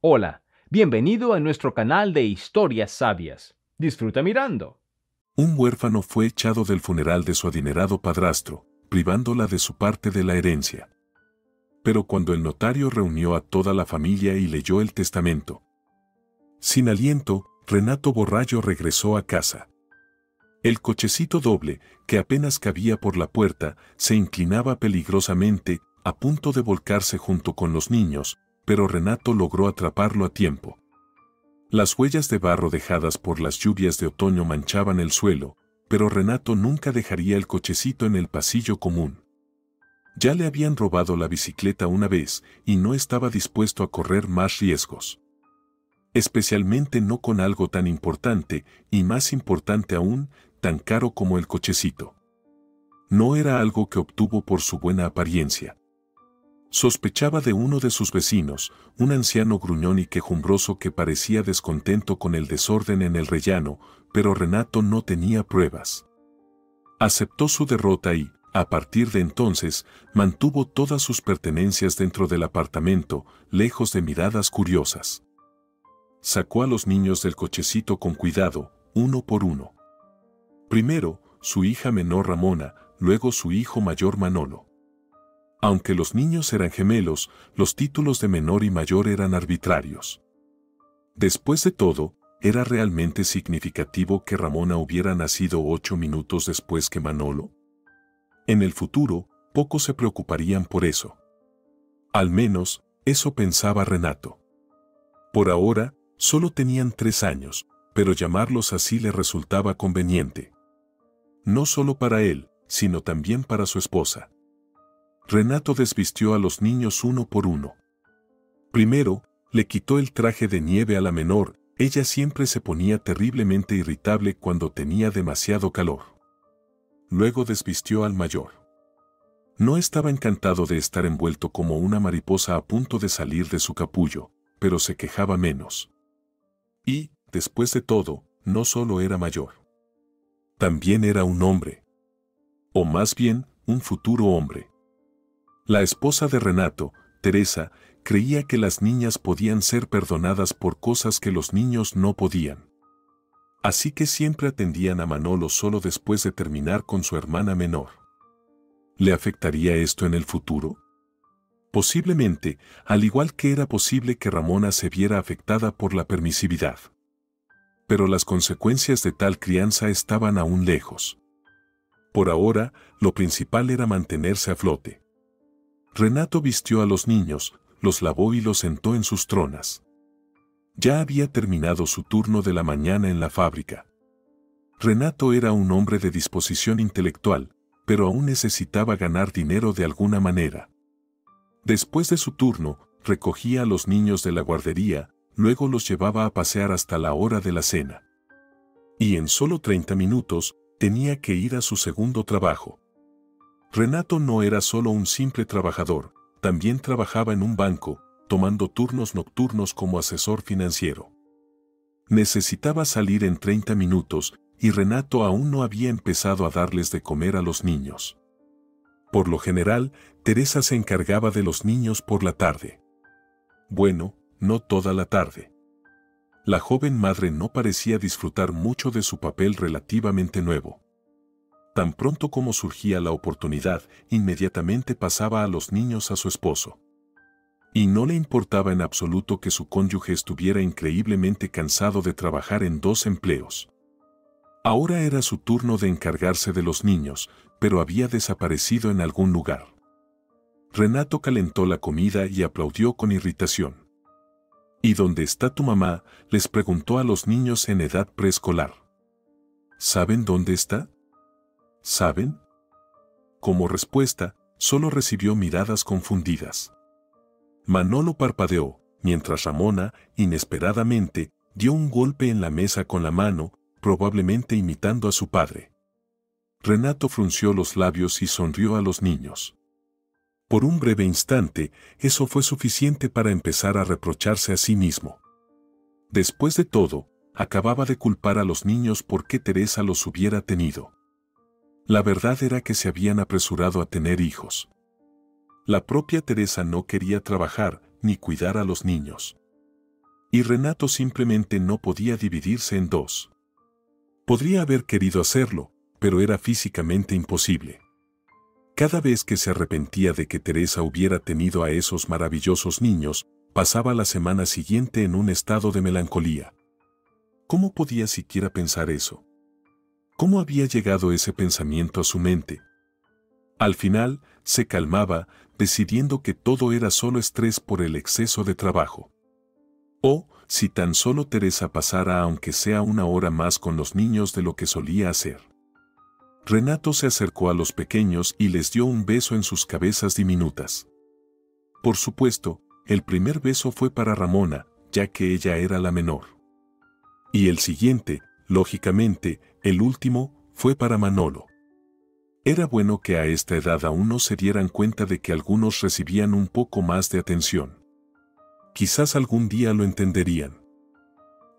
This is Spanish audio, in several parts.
Hola, bienvenido a nuestro canal de historias sabias. Disfruta mirando. Un huérfano fue echado del funeral de su adinerado padrastro, privándola de su parte de la herencia. Pero cuando el notario reunió a toda la familia y leyó el testamento, sin aliento, Renato borracho regresó a casa. El cochecito doble, que apenas cabía por la puerta, se inclinaba peligrosamente, a punto de volcarse junto con los niños, pero Renato logró atraparlo a tiempo. Las huellas de barro dejadas por las lluvias de otoño manchaban el suelo, pero Renato nunca dejaría el cochecito en el pasillo común. Ya le habían robado la bicicleta una vez y no estaba dispuesto a correr más riesgos. Especialmente no con algo tan importante, y más importante aún, tan caro como el cochecito. No era algo que obtuvo por su buena apariencia. Sospechaba de uno de sus vecinos, un anciano gruñón y quejumbroso que parecía descontento con el desorden en el rellano, pero Renato no tenía pruebas. Aceptó su derrota y, a partir de entonces, mantuvo todas sus pertenencias dentro del apartamento, lejos de miradas curiosas. Sacó a los niños del cochecito con cuidado, uno por uno. Primero, su hija menor Ramona, luego su hijo mayor Manolo. Aunque los niños eran gemelos, los títulos de menor y mayor eran arbitrarios. Después de todo, ¿era realmente significativo que Ramona hubiera nacido 8 minutos después que Manolo? En el futuro, pocos se preocuparían por eso. Al menos, eso pensaba Renato. Por ahora, solo tenían 3 años, pero llamarlos así le resultaba conveniente. No solo para él, sino también para su esposa. Renato desvistió a los niños uno por uno. Primero, le quitó el traje de nieve a la menor, ella siempre se ponía terriblemente irritable cuando tenía demasiado calor. Luego desvistió al mayor. No estaba encantado de estar envuelto como una mariposa a punto de salir de su capullo, pero se quejaba menos. Y, después de todo, no solo era mayor. También era un hombre. O más bien, un futuro hombre. La esposa de Renato, Teresa, creía que las niñas podían ser perdonadas por cosas que los niños no podían. Así que siempre atendían a Manolo solo después de terminar con su hermana menor. ¿Le afectaría esto en el futuro? Posiblemente, al igual que era posible que Ramona se viera afectada por la permisividad. Pero las consecuencias de tal crianza estaban aún lejos. Por ahora, lo principal era mantenerse a flote. Renato vistió a los niños, los lavó y los sentó en sus tronas. Ya había terminado su turno de la mañana en la fábrica. Renato era un hombre de disposición intelectual, pero aún necesitaba ganar dinero de alguna manera. Después de su turno, recogía a los niños de la guardería, luego los llevaba a pasear hasta la hora de la cena. Y en solo 30 minutos, tenía que ir a su segundo trabajo. Renato no era solo un simple trabajador, también trabajaba en un banco, tomando turnos nocturnos como asesor financiero. Necesitaba salir en 30 minutos, y Renato aún no había empezado a darles de comer a los niños. Por lo general, Teresa se encargaba de los niños por la tarde. Bueno, no toda la tarde. La joven madre no parecía disfrutar mucho de su papel relativamente nuevo. Tan pronto como surgía la oportunidad, inmediatamente pasaba a los niños a su esposo. Y no le importaba en absoluto que su cónyuge estuviera increíblemente cansado de trabajar en 2 empleos. Ahora era su turno de encargarse de los niños, pero había desaparecido en algún lugar. Renato calentó la comida y aplaudió con irritación. ¿Y dónde está tu mamá?, les preguntó a los niños en edad preescolar. ¿Saben dónde está? ¿Saben? Como respuesta, solo recibió miradas confundidas. Manolo parpadeó, mientras Ramona, inesperadamente, dio un golpe en la mesa con la mano, probablemente imitando a su padre. Renato frunció los labios y sonrió a los niños. Por un breve instante, eso fue suficiente para empezar a reprocharse a sí mismo. Después de todo, acababa de culpar a los niños porque Teresa los hubiera tenido. La verdad era que se habían apresurado a tener hijos. La propia Teresa no quería trabajar ni cuidar a los niños. y Renato simplemente no podía dividirse en dos. Podría haber querido hacerlo, pero era físicamente imposible. Cada vez que se arrepentía de que Teresa hubiera tenido a esos maravillosos niños, pasaba la semana siguiente en un estado de melancolía. ¿Cómo podía siquiera pensar eso? ¿Cómo había llegado ese pensamiento a su mente? Al final, se calmaba, decidiendo que todo era solo estrés por el exceso de trabajo. O, si tan solo Teresa pasara aunque sea una hora más con los niños de lo que solía hacer. Renato se acercó a los pequeños y les dio un beso en sus cabezas diminutas. Por supuesto, el primer beso fue para Ramona, ya que ella era la menor. Y el siguiente, lógicamente, el último, fue para Manolo. Era bueno que a esta edad aún no se dieran cuenta de que algunos recibían un poco más de atención. Quizás algún día lo entenderían.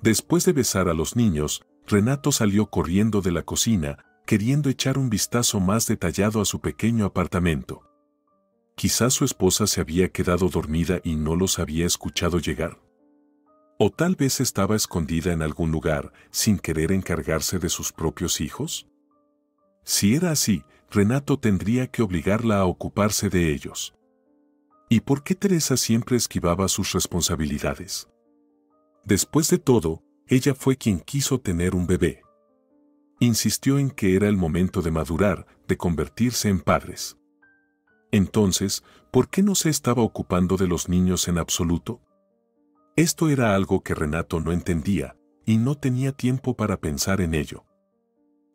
Después de besar a los niños, Renato salió corriendo de la cocina, queriendo echar un vistazo más detallado a su pequeño apartamento. Quizás su esposa se había quedado dormida y no los había escuchado llegar. O tal vez estaba escondida en algún lugar, sin querer encargarse de sus propios hijos. Si era así, Renato tendría que obligarla a ocuparse de ellos. ¿Y por qué Teresa siempre esquivaba sus responsabilidades? Después de todo, ella fue quien quiso tener un bebé. Insistió en que era el momento de madurar, de convertirse en padres. Entonces, ¿por qué no se estaba ocupando de los niños en absoluto? Esto era algo que Renato no entendía, y no tenía tiempo para pensar en ello.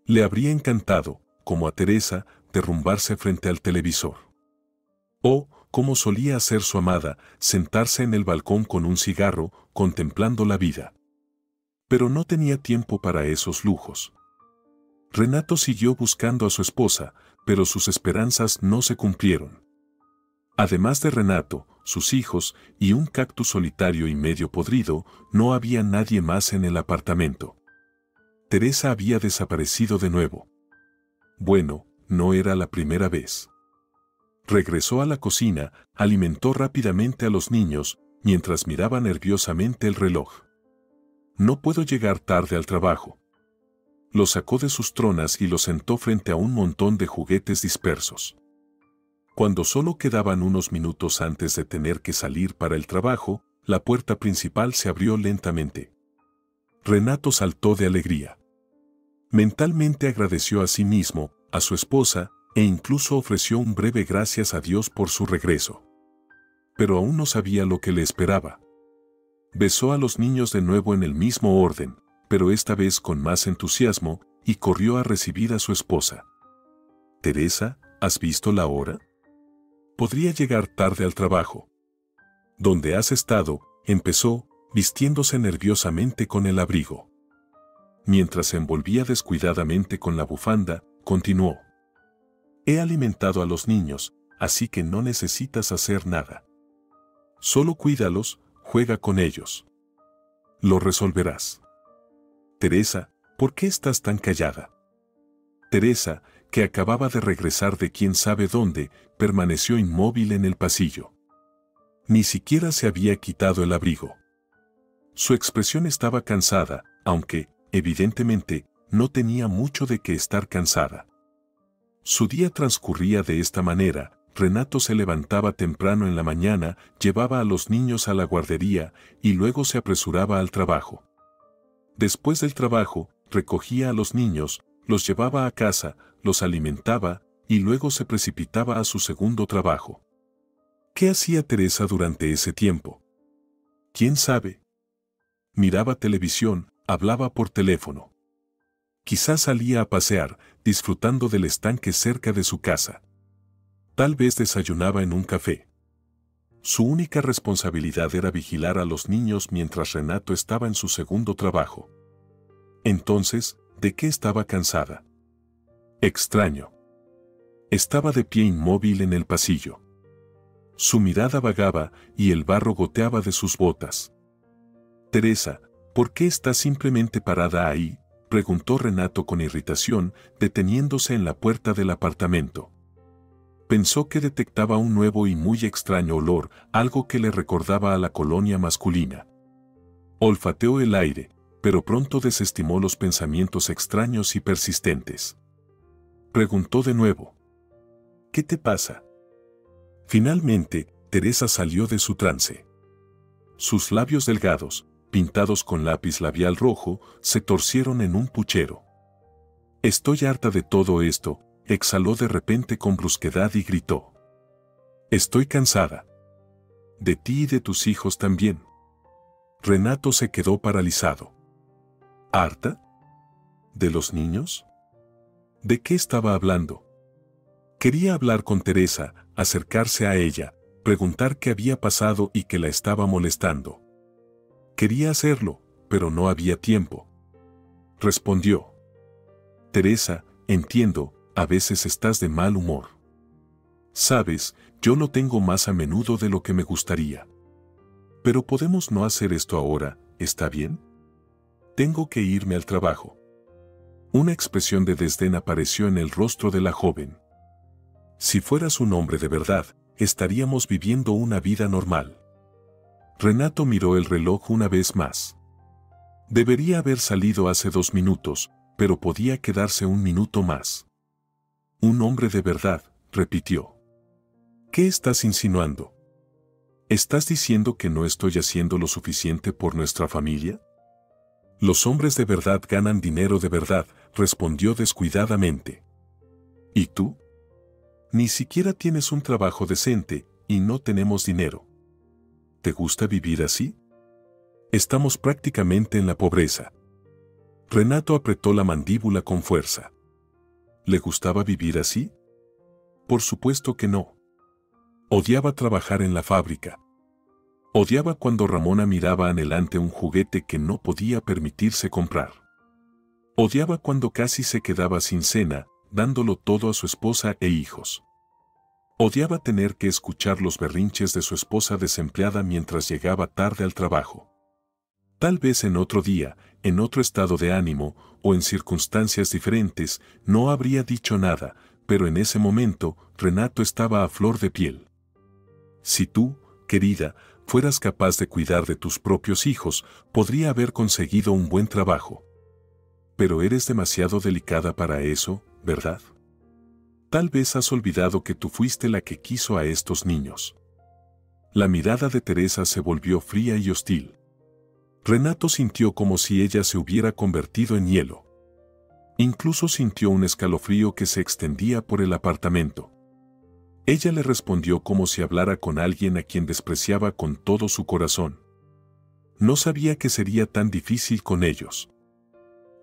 Le habría encantado, como a Teresa, derrumbarse frente al televisor. O, como solía hacer su amada, sentarse en el balcón con un cigarro, contemplando la vida. Pero no tenía tiempo para esos lujos. Renato siguió buscando a su esposa, pero sus esperanzas no se cumplieron. Además de Renato, sus hijos y un cactus solitario y medio podrido, no había nadie más en el apartamento. Teresa había desaparecido de nuevo. Bueno, no era la primera vez. Regresó a la cocina, alimentó rápidamente a los niños, mientras miraba nerviosamente el reloj. No puedo llegar tarde al trabajo. Lo sacó de sus tronas y lo sentó frente a un montón de juguetes dispersos. Cuando solo quedaban unos minutos antes de tener que salir para el trabajo, la puerta principal se abrió lentamente. Renato saltó de alegría. Mentalmente agradeció a sí mismo, a su esposa, e incluso ofreció un breve gracias a Dios por su regreso. Pero aún no sabía lo que le esperaba. Besó a los niños de nuevo en el mismo orden, pero esta vez con más entusiasmo, y corrió a recibir a su esposa. «Teresa, ¿has visto la hora? Podría llegar tarde al trabajo». «¿Dónde has estado?», empezó, vistiéndose nerviosamente con el abrigo. Mientras se envolvía descuidadamente con la bufanda, continuó. «He alimentado a los niños, así que no necesitas hacer nada. Solo cuídalos, juega con ellos. Lo resolverás». «Teresa, ¿por qué estás tan callada?». Teresa, que acababa de regresar de quién sabe dónde, permaneció inmóvil en el pasillo. Ni siquiera se había quitado el abrigo. Su expresión estaba cansada, aunque, evidentemente, no tenía mucho de qué estar cansada. Su día transcurría de esta manera. Renato se levantaba temprano en la mañana, llevaba a los niños a la guardería y luego se apresuraba al trabajo. Después del trabajo, recogía a los niños, los llevaba a casa, los alimentaba y luego se precipitaba a su segundo trabajo. ¿Qué hacía Teresa durante ese tiempo? ¿Quién sabe? Miraba televisión, hablaba por teléfono. Quizás salía a pasear, disfrutando del estanque cerca de su casa. Tal vez desayunaba en un café. Su única responsabilidad era vigilar a los niños mientras Renato estaba en su segundo trabajo. Entonces, ¿de qué estaba cansada? Extraño. Estaba de pie inmóvil en el pasillo. Su mirada vagaba y el barro goteaba de sus botas. «Teresa, ¿por qué estás simplemente parada ahí?», preguntó Renato con irritación, deteniéndose en la puerta del apartamento. Pensó que detectaba un nuevo y muy extraño olor, algo que le recordaba a la colonia masculina. Olfateó el aire, pero pronto desestimó los pensamientos extraños y persistentes. Preguntó de nuevo. ¿Qué te pasa? Finalmente, Teresa salió de su trance. Sus labios delgados, pintados con lápiz labial rojo, se torcieron en un puchero. Estoy harta de todo esto, exhaló de repente con brusquedad y gritó. Estoy cansada. De ti y de tus hijos también. Renato se quedó paralizado. ¿Harta? ¿De los niños? ¿De qué estaba hablando? Quería hablar con Teresa, acercarse a ella, preguntar qué había pasado y qué la estaba molestando. Quería hacerlo, pero no había tiempo. Respondió. Teresa, entiendo, a veces estás de mal humor. Sabes, yo lo tengo más a menudo de lo que me gustaría. Pero podemos no hacer esto ahora, ¿está bien? Tengo que irme al trabajo. Una expresión de desdén apareció en el rostro de la joven. Si fueras un hombre de verdad, estaríamos viviendo una vida normal. Renato miró el reloj una vez más. Debería haber salido hace 2 minutos, pero podía quedarse 1 minuto más. Un hombre de verdad, repitió. ¿Qué estás insinuando? ¿Estás diciendo que no estoy haciendo lo suficiente por nuestra familia? Los hombres de verdad ganan dinero de verdad, respondió descuidadamente. ¿Y tú? Ni siquiera tienes un trabajo decente, y no tenemos dinero. ¿Te gusta vivir así? Estamos prácticamente en la pobreza. Renato apretó la mandíbula con fuerza. ¿Le gustaba vivir así? Por supuesto que no. Odiaba trabajar en la fábrica. Odiaba cuando Ramona miraba anhelante un juguete que no podía permitirse comprar. Odiaba cuando casi se quedaba sin cena, dándolo todo a su esposa e hijos. Odiaba tener que escuchar los berrinches de su esposa desempleada mientras llegaba tarde al trabajo. Tal vez en otro día, en otro estado de ánimo, o en circunstancias diferentes, no habría dicho nada, pero en ese momento, Renato estaba a flor de piel. Si tú, querida, fueras capaz de cuidar de tus propios hijos, podría haber conseguido un buen trabajo. Pero eres demasiado delicada para eso, ¿verdad? Tal vez has olvidado que tú fuiste la que quiso a estos niños. La mirada de Teresa se volvió fría y hostil. Renato sintió como si ella se hubiera convertido en hielo. Incluso sintió un escalofrío que se extendía por el apartamento. Ella le respondió como si hablara con alguien a quien despreciaba con todo su corazón. No sabía que sería tan difícil con ellos.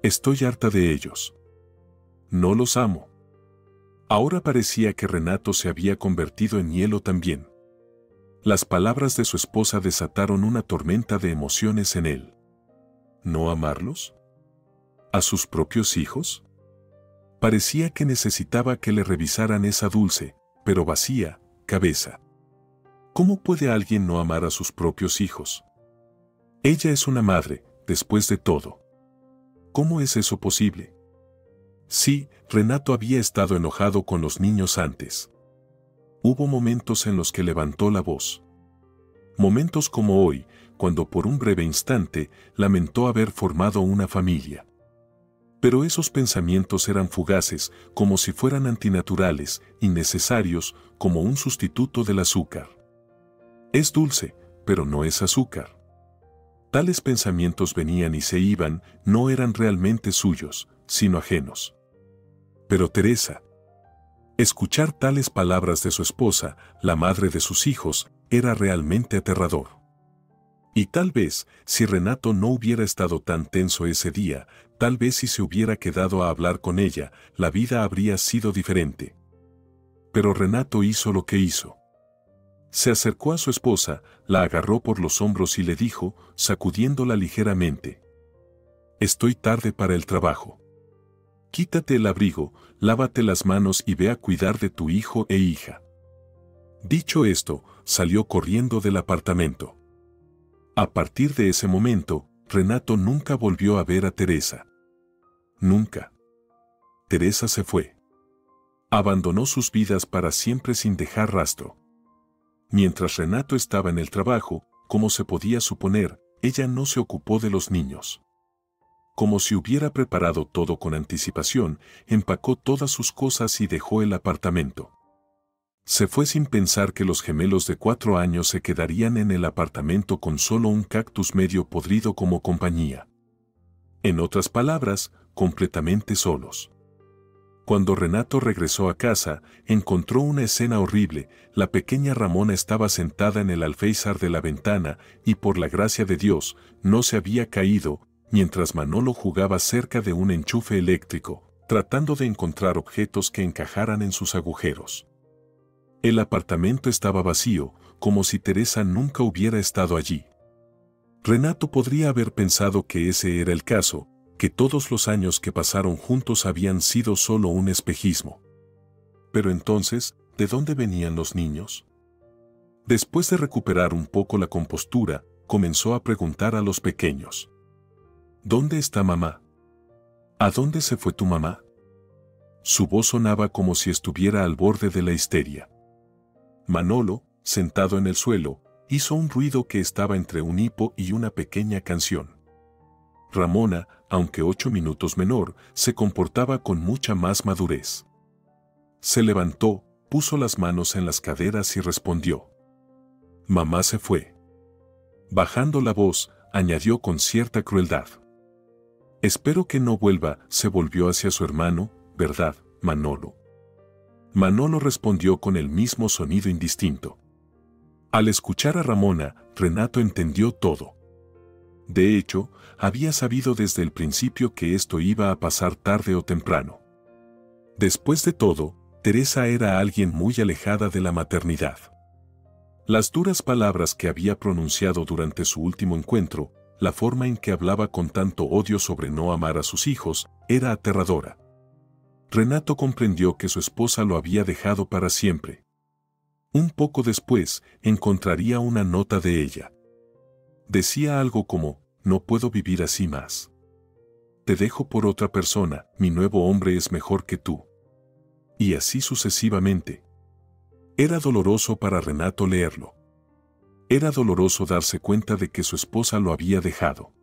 Estoy harta de ellos. No los amo. Ahora parecía que Renato se había convertido en hielo también. Las palabras de su esposa desataron una tormenta de emociones en él. ¿No amarlos? ¿A sus propios hijos? Parecía que necesitaba que le revisaran esa dulce, pero vacía, cabeza. ¿Cómo puede alguien no amar a sus propios hijos? Ella es una madre, después de todo. ¿Cómo es eso posible? Sí, Renato había estado enojado con los niños antes. Hubo momentos en los que levantó la voz. Momentos como hoy, cuando por un breve instante lamentó haber formado una familia. Pero esos pensamientos eran fugaces, como si fueran antinaturales, innecesarios, como un sustituto del azúcar. Es dulce, pero no es azúcar. Tales pensamientos venían y se iban, no eran realmente suyos, sino ajenos. Pero Teresa. Escuchar tales palabras de su esposa, la madre de sus hijos, era realmente aterrador. Y tal vez, si Renato no hubiera estado tan tenso ese día, tal vez si se hubiera quedado a hablar con ella, la vida habría sido diferente. Pero Renato hizo lo que hizo. Se acercó a su esposa, la agarró por los hombros y le dijo, sacudiéndola ligeramente: «Estoy tarde para el trabajo. Quítate el abrigo, lávate las manos y ve a cuidar de tu hijo e hija». Dicho esto, salió corriendo del apartamento. A partir de ese momento, Renato nunca volvió a ver a Teresa. Nunca. Teresa se fue. Abandonó sus vidas para siempre sin dejar rastro. Mientras Renato estaba en el trabajo, como se podía suponer, ella no se ocupó de los niños. Como si hubiera preparado todo con anticipación, empacó todas sus cosas y dejó el apartamento. Se fue sin pensar que los gemelos de 4 años se quedarían en el apartamento con solo un cactus medio podrido como compañía. En otras palabras, completamente solos. Cuando Renato regresó a casa, encontró una escena horrible. La pequeña Ramona estaba sentada en el alféizar de la ventana y por la gracia de Dios, no se había caído, mientras Manolo jugaba cerca de un enchufe eléctrico, tratando de encontrar objetos que encajaran en sus agujeros. El apartamento estaba vacío, como si Teresa nunca hubiera estado allí. Renato podría haber pensado que ese era el caso, que todos los años que pasaron juntos habían sido solo un espejismo. Pero entonces, ¿de dónde venían los niños? Después de recuperar un poco la compostura, comenzó a preguntar a los pequeños. ¿Dónde está mamá? ¿A dónde se fue tu mamá? Su voz sonaba como si estuviera al borde de la histeria. Manolo, sentado en el suelo, hizo un ruido que estaba entre un hipo y una pequeña canción. Ramona, aunque 8 minutos menor, se comportaba con mucha más madurez. Se levantó, puso las manos en las caderas y respondió. Mamá se fue. Bajando la voz, añadió con cierta crueldad. Espero que no vuelva, se volvió hacia su hermano, ¿verdad, Manolo? Manolo respondió con el mismo sonido indistinto. Al escuchar a Ramona, Renato entendió todo. De hecho, había sabido desde el principio que esto iba a pasar tarde o temprano. Después de todo, Teresa era alguien muy alejada de la maternidad. Las duras palabras que había pronunciado durante su último encuentro, la forma en que hablaba con tanto odio sobre no amar a sus hijos, era aterradora. Renato comprendió que su esposa lo había dejado para siempre. Un poco después, encontraría una nota de ella. Decía algo como, no puedo vivir así más. Te dejo por otra persona, mi nuevo hombre es mejor que tú. Y así sucesivamente. Era doloroso para Renato leerlo. Era doloroso darse cuenta de que su esposa lo había dejado.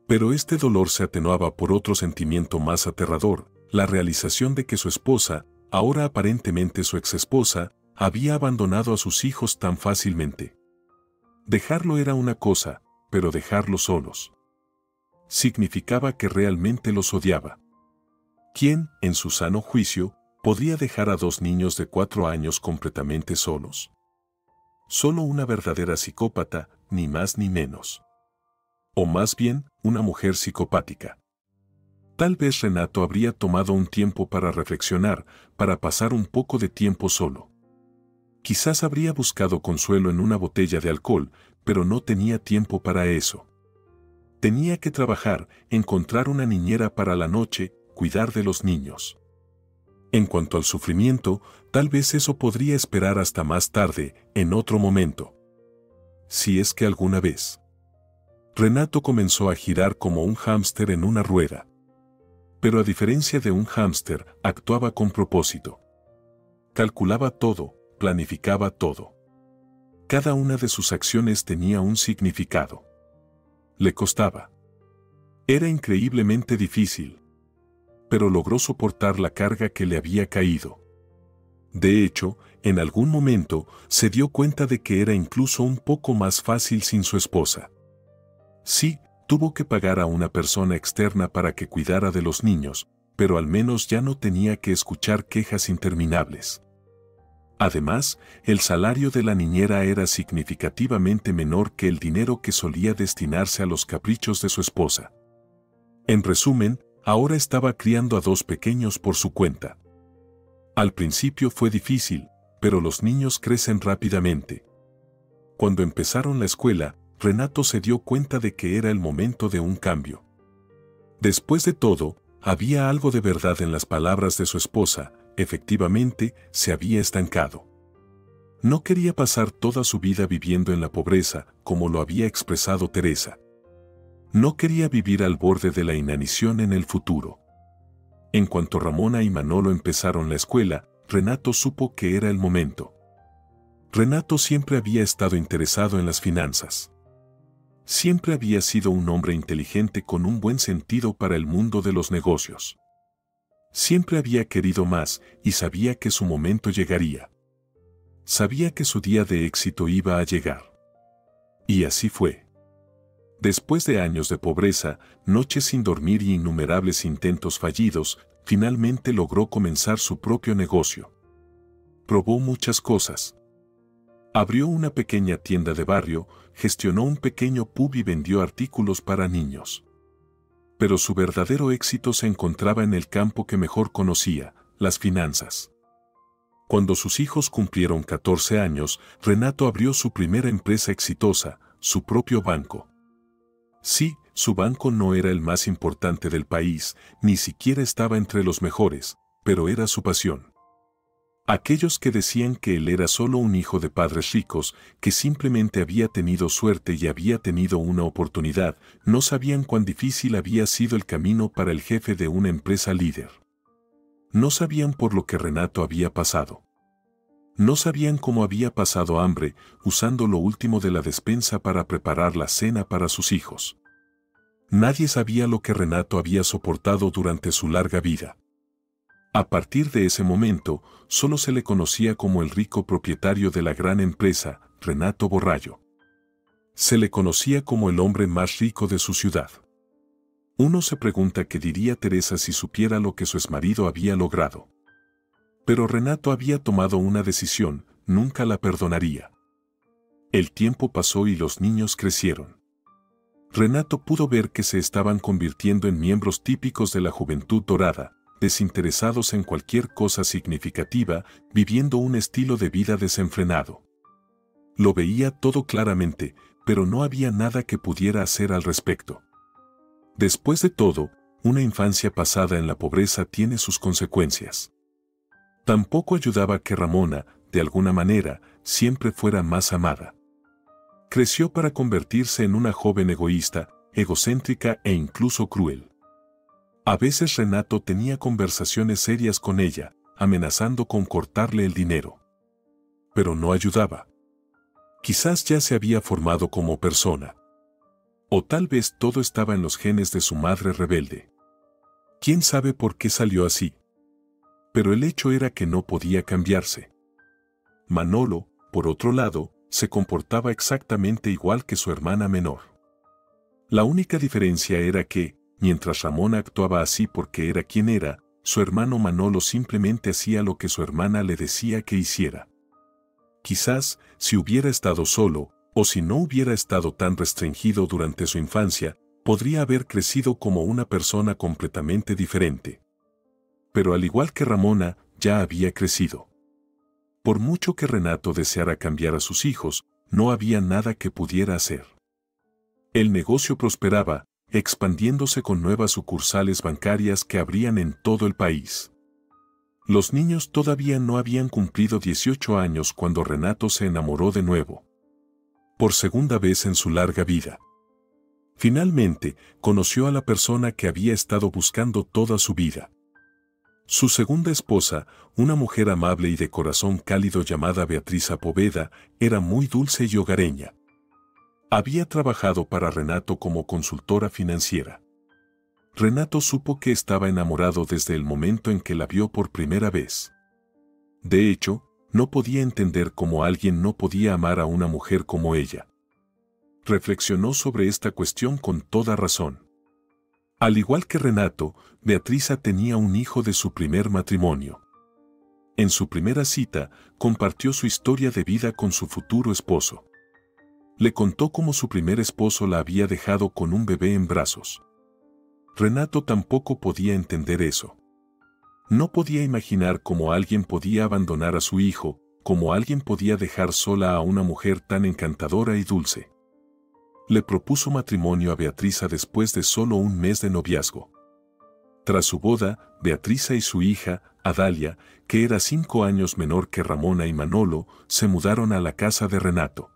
Pero este dolor se atenuaba por otro sentimiento más aterrador, la realización de que su esposa, ahora aparentemente su exesposa, había abandonado a sus hijos tan fácilmente. Dejarlo era una cosa, pero dejarlos solos significaba que realmente los odiaba. ¿Quién, en su sano juicio, podría dejar a 2 niños de 4 años completamente solos? Solo una verdadera psicópata, ni más ni menos. O más bien, una mujer psicopática. Tal vez Renato habría tomado un tiempo para reflexionar, para pasar un poco de tiempo solo. Quizás habría buscado consuelo en una botella de alcohol, pero no tenía tiempo para eso. Tenía que trabajar, encontrar una niñera para la noche, cuidar de los niños. En cuanto al sufrimiento, tal vez eso podría esperar hasta más tarde, en otro momento. Si es que alguna vez. Renato comenzó a girar como un hámster en una rueda. Pero a diferencia de un hámster, actuaba con propósito. Calculaba todo, planificaba todo. Cada una de sus acciones tenía un significado. Le costaba. Era increíblemente difícil. Pero logró soportar la carga que le había caído. De hecho, en algún momento, se dio cuenta de que era incluso un poco más fácil sin su esposa. Sí, tuvo que pagar a una persona externa para que cuidara de los niños, pero al menos ya no tenía que escuchar quejas interminables. Además, el salario de la niñera era significativamente menor que el dinero que solía destinarse a los caprichos de su esposa. En resumen, ahora estaba criando a 2 pequeños por su cuenta. Al principio fue difícil, pero los niños crecen rápidamente. Cuando empezaron la escuela, Renato se dio cuenta de que era el momento de un cambio. Después de todo, había algo de verdad en las palabras de su esposa, efectivamente, se había estancado. No quería pasar toda su vida viviendo en la pobreza, como lo había expresado Teresa. No quería vivir al borde de la inanición en el futuro. En cuanto Ramona y Manolo empezaron la escuela, Renato supo que era el momento. Renato siempre había estado interesado en las finanzas. Siempre había sido un hombre inteligente con un buen sentido para el mundo de los negocios. Siempre había querido más y sabía que su momento llegaría. Sabía que su día de éxito iba a llegar. Y así fue. Después de años de pobreza, noches sin dormir y innumerables intentos fallidos, finalmente logró comenzar su propio negocio. Probó muchas cosas. Abrió una pequeña tienda de barrio, gestionó un pequeño pub y vendió artículos para niños. Pero su verdadero éxito se encontraba en el campo que mejor conocía, las finanzas. Cuando sus hijos cumplieron 14 años, Renato abrió su primera empresa exitosa, su propio banco. Sí, su banco no era el más importante del país, ni siquiera estaba entre los mejores, pero era su pasión. Aquellos que decían que él era solo un hijo de padres ricos, que simplemente había tenido suerte y había tenido una oportunidad, no sabían cuán difícil había sido el camino para el jefe de una empresa líder. No sabían por lo que Renato había pasado. No sabían cómo había pasado hambre, usando lo último de la despensa para preparar la cena para sus hijos. Nadie sabía lo que Renato había soportado durante su larga vida. A partir de ese momento, solo se le conocía como el rico propietario de la gran empresa, Renato Borrallo. Se le conocía como el hombre más rico de su ciudad. Uno se pregunta qué diría Teresa si supiera lo que su exmarido había logrado. Pero Renato había tomado una decisión, nunca la perdonaría. El tiempo pasó y los niños crecieron. Renato pudo ver que se estaban convirtiendo en miembros típicos de la juventud dorada, desinteresados en cualquier cosa significativa, viviendo un estilo de vida desenfrenado. Lo veía todo claramente, pero no había nada que pudiera hacer al respecto. Después de todo, una infancia pasada en la pobreza tiene sus consecuencias. Tampoco ayudaba que Ramona, de alguna manera, siempre fuera más amada. Creció para convertirse en una joven egoísta, egocéntrica e incluso cruel. A veces Renato tenía conversaciones serias con ella, amenazando con cortarle el dinero. Pero no ayudaba. Quizás ya se había formado como persona. O tal vez todo estaba en los genes de su madre rebelde. ¿Quién sabe por qué salió así? Pero el hecho era que no podía cambiarse. Manolo, por otro lado, se comportaba exactamente igual que su hermana menor. La única diferencia era que, mientras Ramona actuaba así porque era quien era, su hermano Manolo simplemente hacía lo que su hermana le decía que hiciera. Quizás, si hubiera estado solo, o si no hubiera estado tan restringido durante su infancia, podría haber crecido como una persona completamente diferente. Pero al igual que Ramona, ya había crecido. Por mucho que Renato deseara cambiar a sus hijos, no había nada que pudiera hacer. El negocio prosperaba, expandiéndose con nuevas sucursales bancarias que abrían en todo el país. Los niños todavía no habían cumplido 18 años cuando Renato se enamoró de nuevo. Por segunda vez en su larga vida. Finalmente, conoció a la persona que había estado buscando toda su vida. Su segunda esposa, una mujer amable y de corazón cálido llamada Beatriz Poveda, era muy dulce y hogareña. Había trabajado para Renato como consultora financiera. Renato supo que estaba enamorado desde el momento en que la vio por primera vez. De hecho, no podía entender cómo alguien no podía amar a una mujer como ella. Reflexionó sobre esta cuestión con toda razón. Al igual que Renato, Beatriz tenía un hijo de su primer matrimonio. En su primera cita, compartió su historia de vida con su futuro esposo. Le contó cómo su primer esposo la había dejado con un bebé en brazos. Renato tampoco podía entender eso. No podía imaginar cómo alguien podía abandonar a su hijo, cómo alguien podía dejar sola a una mujer tan encantadora y dulce. Le propuso matrimonio a Beatriz después de solo un mes de noviazgo. Tras su boda, Beatriz y su hija, Adalia, que era 5 años menor que Ramona y Manolo, se mudaron a la casa de Renato.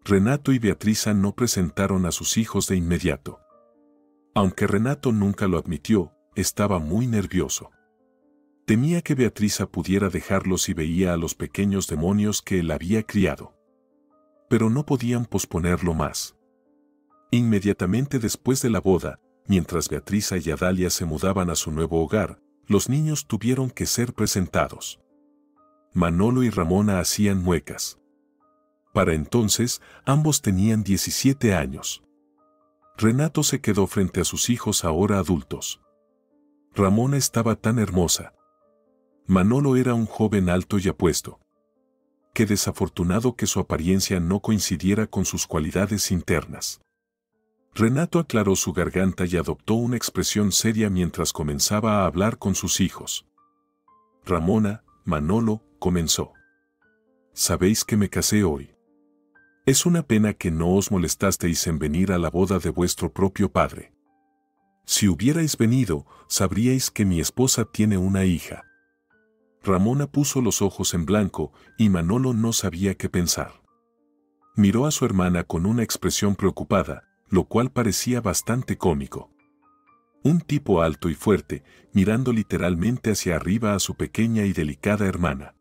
Renato y Beatriz no presentaron a sus hijos de inmediato. Aunque Renato nunca lo admitió, estaba muy nervioso. Temía que Beatriz pudiera dejarlos y veía a los pequeños demonios que él había criado. Pero no podían posponerlo más. Inmediatamente después de la boda, mientras Beatriza y Adalia se mudaban a su nuevo hogar, los niños tuvieron que ser presentados. Manolo y Ramona hacían muecas. Para entonces, ambos tenían 17 años. Renato se quedó frente a sus hijos ahora adultos. Ramona estaba tan hermosa. Manolo era un joven alto y apuesto. Qué desafortunado que su apariencia no coincidiera con sus cualidades internas. Renato aclaró su garganta y adoptó una expresión seria mientras comenzaba a hablar con sus hijos. Ramona, Manolo, comenzó. Sabéis que me casé hoy. Es una pena que no os molestasteis en venir a la boda de vuestro propio padre. Si hubierais venido, sabríais que mi esposa tiene una hija. Ramona puso los ojos en blanco y Manolo no sabía qué pensar. Miró a su hermana con una expresión preocupada, lo cual parecía bastante cómico. Un tipo alto y fuerte, mirando literalmente hacia arriba a su pequeña y delicada hermana.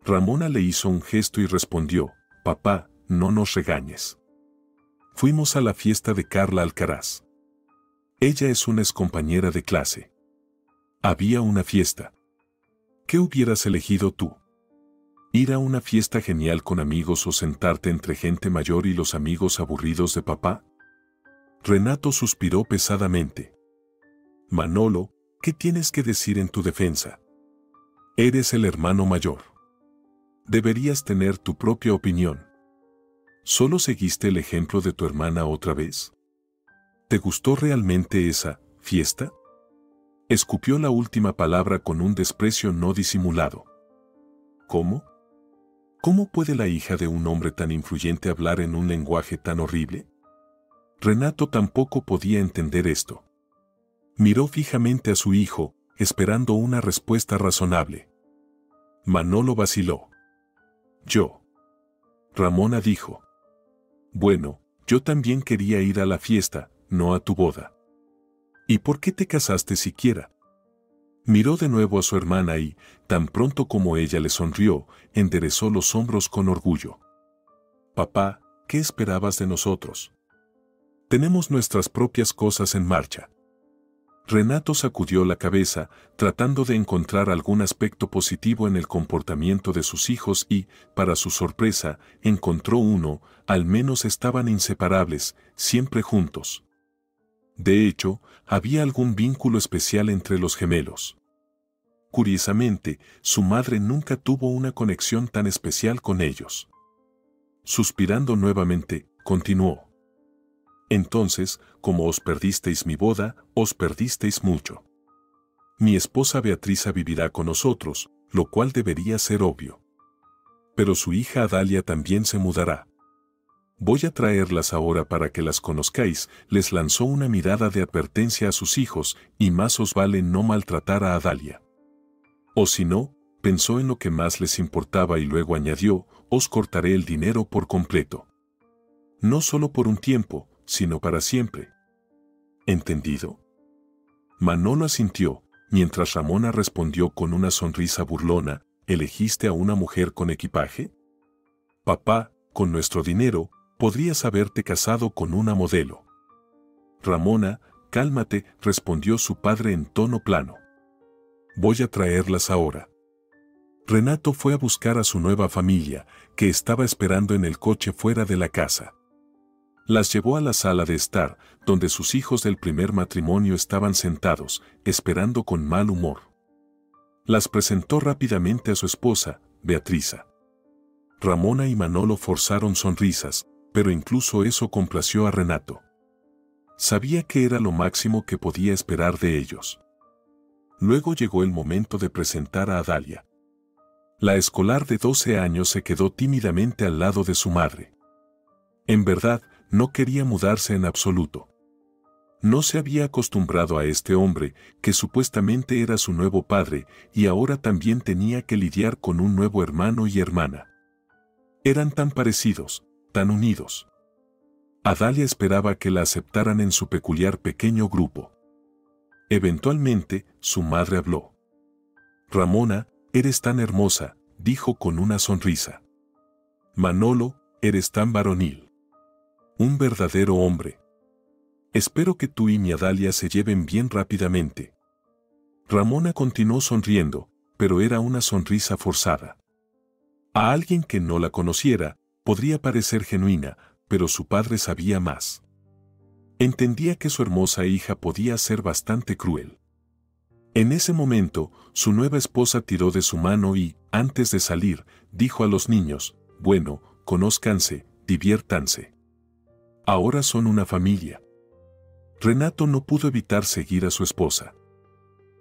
Ramona le hizo un gesto y respondió: «Papá, no nos regañes. Fuimos a la fiesta de Carla Alcaraz. Ella es una excompañera de clase. Había una fiesta. ¿Qué hubieras elegido tú? ¿Ir a una fiesta genial con amigos o sentarte entre gente mayor y los amigos aburridos de papá?» Renato suspiró pesadamente. «Manolo, ¿qué tienes que decir en tu defensa? Eres el hermano mayor. Deberías tener tu propia opinión. ¿Solo seguiste el ejemplo de tu hermana otra vez? ¿Te gustó realmente esa fiesta?» Escupió la última palabra con un desprecio no disimulado. ¿Cómo? ¿Cómo puede la hija de un hombre tan influyente hablar en un lenguaje tan horrible? Renato tampoco podía entender esto. Miró fijamente a su hijo, esperando una respuesta razonable. Manolo vaciló. «Yo». Ramona dijo: «Bueno, yo también quería ir a la fiesta, no a tu boda. ¿Y por qué te casaste siquiera?» Miró de nuevo a su hermana y, tan pronto como ella le sonrió, enderezó los hombros con orgullo. «Papá, ¿qué esperabas de nosotros? Tenemos nuestras propias cosas en marcha». Renato sacudió la cabeza, tratando de encontrar algún aspecto positivo en el comportamiento de sus hijos y, para su sorpresa, encontró uno: al menos estaban inseparables, siempre juntos. De hecho, había algún vínculo especial entre los gemelos. Curiosamente, su madre nunca tuvo una conexión tan especial con ellos. Suspirando nuevamente, continuó: «Entonces, como os perdisteis mi boda, os perdisteis mucho. Mi esposa Beatriza vivirá con nosotros, lo cual debería ser obvio. Pero su hija Adalia también se mudará. Voy a traerlas ahora para que las conozcáis». Les lanzó una mirada de advertencia a sus hijos, y más os vale no maltratar a Adalia. O si no, pensó en lo que más les importaba y luego añadió: «Os cortaré el dinero por completo. No solo por un tiempo, sino para siempre. ¿Entendido?» Manolo asintió, mientras Ramona respondió con una sonrisa burlona: «¿Elegiste a una mujer con equipaje? Papá, con nuestro dinero, podrías haberte casado con una modelo». «Ramona, cálmate», respondió su padre en tono plano. «Voy a traerlas ahora». Renato fue a buscar a su nueva familia, que estaba esperando en el coche fuera de la casa. Las llevó a la sala de estar, donde sus hijos del primer matrimonio estaban sentados, esperando con mal humor. Las presentó rápidamente a su esposa, Beatriza. Ramona y Manolo forzaron sonrisas, pero incluso eso complació a Renato. Sabía que era lo máximo que podía esperar de ellos. Luego llegó el momento de presentar a Adalia. La escolar de 12 años se quedó tímidamente al lado de su madre. En verdad, no quería mudarse en absoluto. No se había acostumbrado a este hombre, que supuestamente era su nuevo padre, y ahora también tenía que lidiar con un nuevo hermano y hermana. Eran tan parecidos, tan unidos. Adalia esperaba que la aceptaran en su peculiar pequeño grupo. Eventualmente, su madre habló. «Ramona, eres tan hermosa», dijo con una sonrisa. «Manolo, eres tan varonil». Un verdadero hombre. Espero que tú y mi Adalia se lleven bien rápidamente. Ramona continuó sonriendo, pero era una sonrisa forzada. A alguien que no la conociera, podría parecer genuina, pero su padre sabía más. Entendía que su hermosa hija podía ser bastante cruel. En ese momento, su nueva esposa tiró de su mano y, antes de salir, dijo a los niños: bueno, conózcanse, diviértanse. Ahora son una familia. Renato no pudo evitar seguir a su esposa.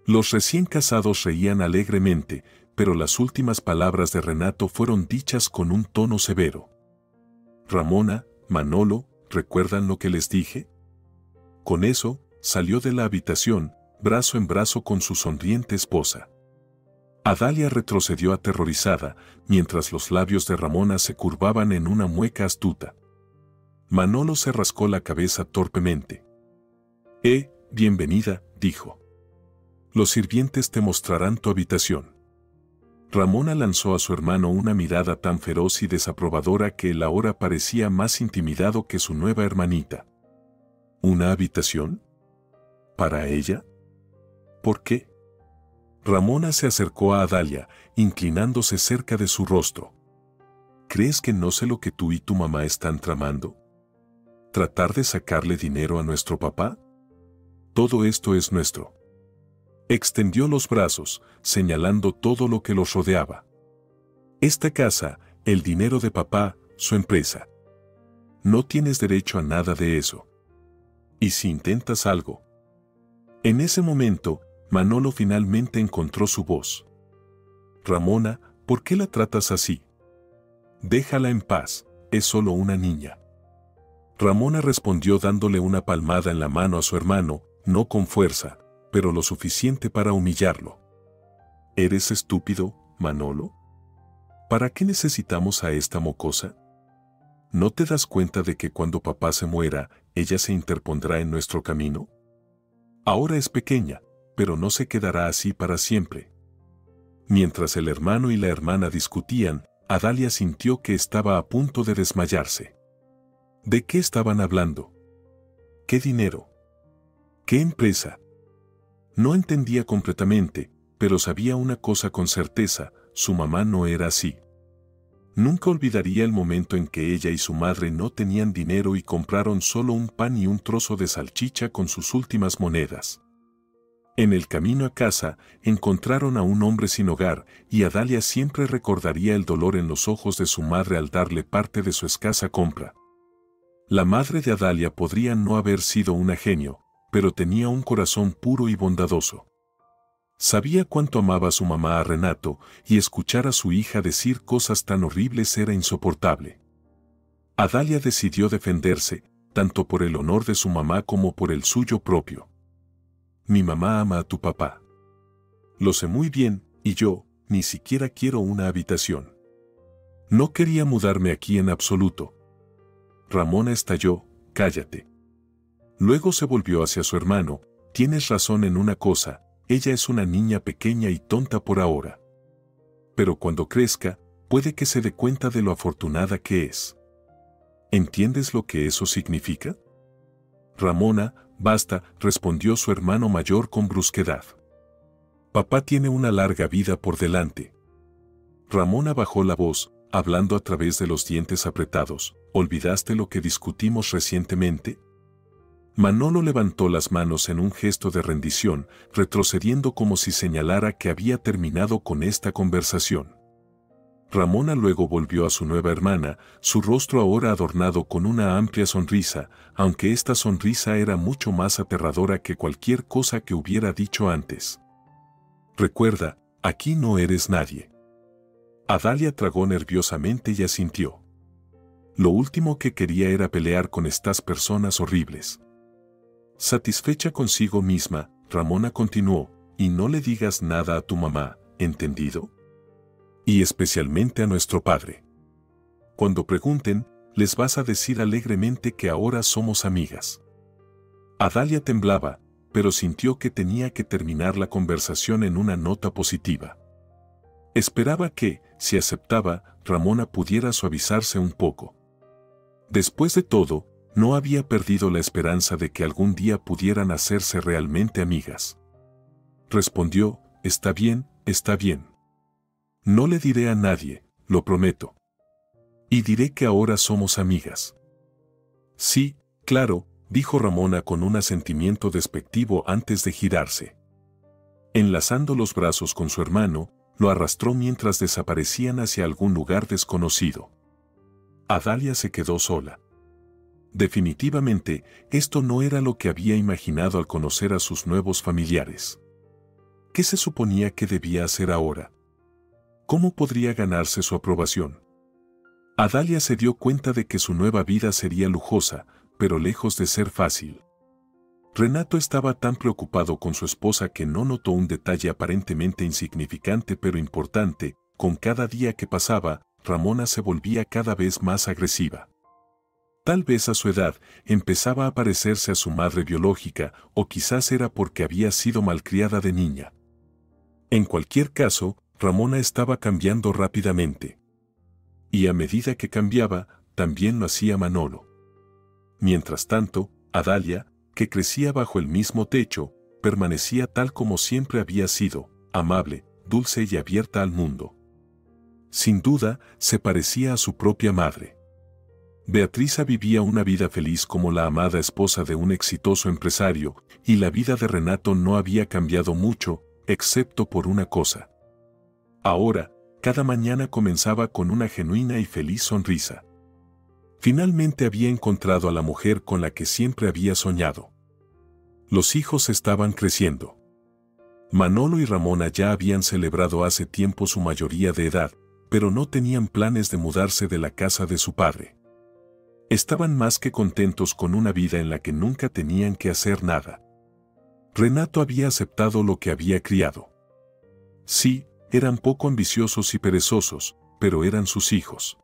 Los recién casados reían alegremente, pero las últimas palabras de Renato fueron dichas con un tono severo. Ramona, Manolo, ¿recuerdan lo que les dije? Con eso, salió de la habitación, brazo en brazo con su sonriente esposa. Adalia retrocedió aterrorizada, mientras los labios de Ramona se curvaban en una mueca astuta. Manolo se rascó la cabeza torpemente. Bienvenida, dijo. Los sirvientes te mostrarán tu habitación. Ramona lanzó a su hermano una mirada tan feroz y desaprobadora que él ahora parecía más intimidado que su nueva hermanita. ¿Una habitación? ¿Para ella? ¿Por qué? Ramona se acercó a Adalia, inclinándose cerca de su rostro. ¿Crees que no sé lo que tú y tu mamá están tramando? ¿Tratar de sacarle dinero a nuestro papá? Todo esto es nuestro. Extendió los brazos, señalando todo lo que los rodeaba. Esta casa, el dinero de papá, su empresa. No tienes derecho a nada de eso. ¿Y si intentas algo? En ese momento, Manolo finalmente encontró su voz. Ramona, ¿por qué la tratas así? Déjala en paz, es solo una niña. Ramona respondió dándole una palmada en la mano a su hermano, no con fuerza, pero lo suficiente para humillarlo. ¿Eres estúpido, Manolo? ¿Para qué necesitamos a esta mocosa? ¿No te das cuenta de que cuando papá se muera, ella se interpondrá en nuestro camino? Ahora es pequeña, pero no se quedará así para siempre. Mientras el hermano y la hermana discutían, Adalia sintió que estaba a punto de desmayarse. ¿De qué estaban hablando? ¿Qué dinero? ¿Qué empresa? No entendía completamente, pero sabía una cosa con certeza: su mamá no era así. Nunca olvidaría el momento en que ella y su madre no tenían dinero y compraron solo un pan y un trozo de salchicha con sus últimas monedas. En el camino a casa, encontraron a un hombre sin hogar, y Adalia siempre recordaría el dolor en los ojos de su madre al darle parte de su escasa compra. La madre de Adalia podría no haber sido una genio, pero tenía un corazón puro y bondadoso. Sabía cuánto amaba a su mamá a Renato, y escuchar a su hija decir cosas tan horribles era insoportable. Adalia decidió defenderse, tanto por el honor de su mamá como por el suyo propio. Mi mamá ama a tu papá. Lo sé muy bien, y yo, ni siquiera quiero una habitación. No quería mudarme aquí en absoluto. Ramona estalló: cállate. Luego se volvió hacia su hermano: tienes razón en una cosa, ella es una niña pequeña y tonta por ahora. Pero cuando crezca, puede que se dé cuenta de lo afortunada que es. ¿Entiendes lo que eso significa? Ramona, basta, respondió su hermano mayor con brusquedad. Papá tiene una larga vida por delante. Ramona bajó la voz, hablando a través de los dientes apretados. ¿Olvidaste lo que discutimos recientemente? Manolo levantó las manos en un gesto de rendición, retrocediendo como si señalara que había terminado con esta conversación. Ramona luego volvió a su nueva hermana, su rostro ahora adornado con una amplia sonrisa, aunque esta sonrisa era mucho más aterradora que cualquier cosa que hubiera dicho antes. Recuerda, aquí no eres nadie. Adalia tragó nerviosamente y asintió. Lo último que quería era pelear con estas personas horribles. Satisfecha consigo misma, Ramona continuó: y no le digas nada a tu mamá, ¿entendido? Y especialmente a nuestro padre. Cuando pregunten, les vas a decir alegremente que ahora somos amigas. Adalia temblaba, pero sintió que tenía que terminar la conversación en una nota positiva. Esperaba que, si aceptaba, Ramona pudiera suavizarse un poco. Después de todo, no había perdido la esperanza de que algún día pudieran hacerse realmente amigas. Respondió, está bien, está bien. No le diré a nadie, lo prometo. Y diré que ahora somos amigas. Sí, claro, dijo Ramona con un asentimiento despectivo antes de girarse. Enlazando los brazos con su hermano, lo arrastró mientras desaparecían hacia algún lugar desconocido. Adalia se quedó sola. Definitivamente, esto no era lo que había imaginado al conocer a sus nuevos familiares. ¿Qué se suponía que debía hacer ahora? ¿Cómo podría ganarse su aprobación? Adalia se dio cuenta de que su nueva vida sería lujosa, pero lejos de ser fácil. Renato estaba tan preocupado con su esposa que no notó un detalle aparentemente insignificante pero importante. Con cada día que pasaba, Ramona se volvía cada vez más agresiva. Tal vez a su edad empezaba a parecerse a su madre biológica, o quizás era porque había sido malcriada de niña. En cualquier caso, Ramona estaba cambiando rápidamente. Y a medida que cambiaba, también lo hacía Manolo. Mientras tanto, Adalia, que crecía bajo el mismo techo, permanecía tal como siempre había sido, amable, dulce y abierta al mundo. Sin duda, se parecía a su propia madre. Beatriza vivía una vida feliz como la amada esposa de un exitoso empresario, y la vida de Renato no había cambiado mucho, excepto por una cosa. Ahora, cada mañana comenzaba con una genuina y feliz sonrisa. Finalmente había encontrado a la mujer con la que siempre había soñado. Los hijos estaban creciendo. Manolo y Ramona ya habían celebrado hace tiempo su mayoría de edad, pero no tenían planes de mudarse de la casa de su padre. Estaban más que contentos con una vida en la que nunca tenían que hacer nada. Renato había aceptado lo que había criado. Sí, eran poco ambiciosos y perezosos, pero eran sus hijos.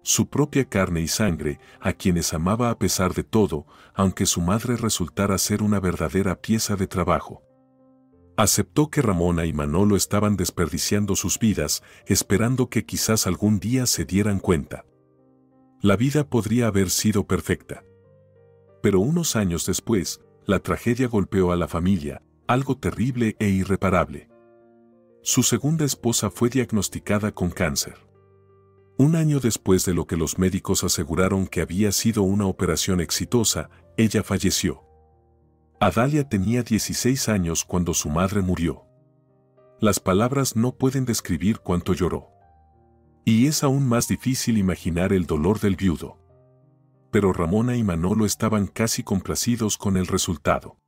Su propia carne y sangre, a quienes amaba a pesar de todo, aunque su madre resultara ser una verdadera pieza de trabajo. Aceptó que Ramona y Manolo estaban desperdiciando sus vidas, esperando que quizás algún día se dieran cuenta. La vida podría haber sido perfecta. Pero unos años después, la tragedia golpeó a la familia, algo terrible e irreparable. Su segunda esposa fue diagnosticada con cáncer. Un año después de lo que los médicos aseguraron que había sido una operación exitosa, ella falleció. Adalia tenía 16 años cuando su madre murió. Las palabras no pueden describir cuánto lloró. Y es aún más difícil imaginar el dolor del viudo. Pero Ramona y Manolo estaban casi complacidos con el resultado.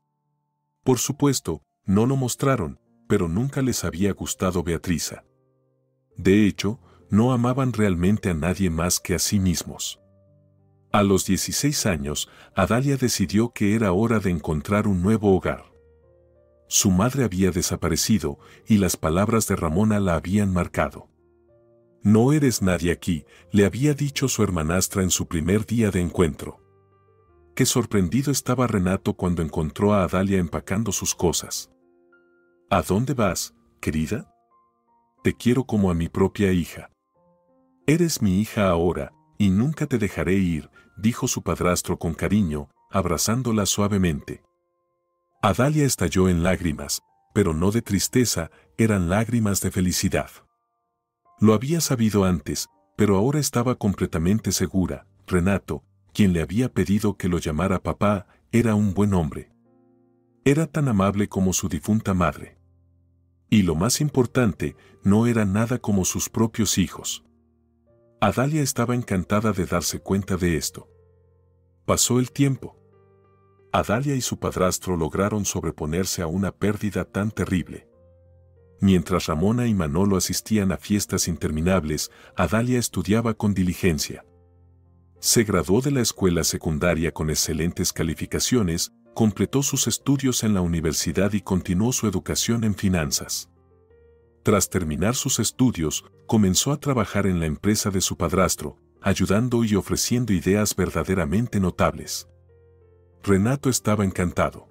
Por supuesto, no lo mostraron, pero nunca les había gustado Beatriza. De hecho, no amaban realmente a nadie más que a sí mismos. A los 16 años, Adalia decidió que era hora de encontrar un nuevo hogar. Su madre había desaparecido y las palabras de Ramona la habían marcado. No eres nadie aquí, le había dicho su hermanastra en su primer día de encuentro. Qué sorprendido estaba Renato cuando encontró a Adalia empacando sus cosas. ¿A dónde vas, querida? Te quiero como a mi propia hija. Eres mi hija ahora, y nunca te dejaré ir, dijo su padrastro con cariño, abrazándola suavemente. Adalia estalló en lágrimas, pero no de tristeza, eran lágrimas de felicidad. Lo había sabido antes, pero ahora estaba completamente segura. Renato, quien le había pedido que lo llamara papá, era un buen hombre. Era tan amable como su difunta madre. Y lo más importante, no era nada como sus propios hijos. Adalia estaba encantada de darse cuenta de esto. Pasó el tiempo. Adalia y su padrastro lograron sobreponerse a una pérdida tan terrible. Mientras Ramona y Manolo asistían a fiestas interminables, Adalia estudiaba con diligencia. Se graduó de la escuela secundaria con excelentes calificaciones, completó sus estudios en la universidad y continuó su educación en finanzas. Tras terminar sus estudios, comenzó a trabajar en la empresa de su padrastro, ayudando y ofreciendo ideas verdaderamente notables. Renato estaba encantado.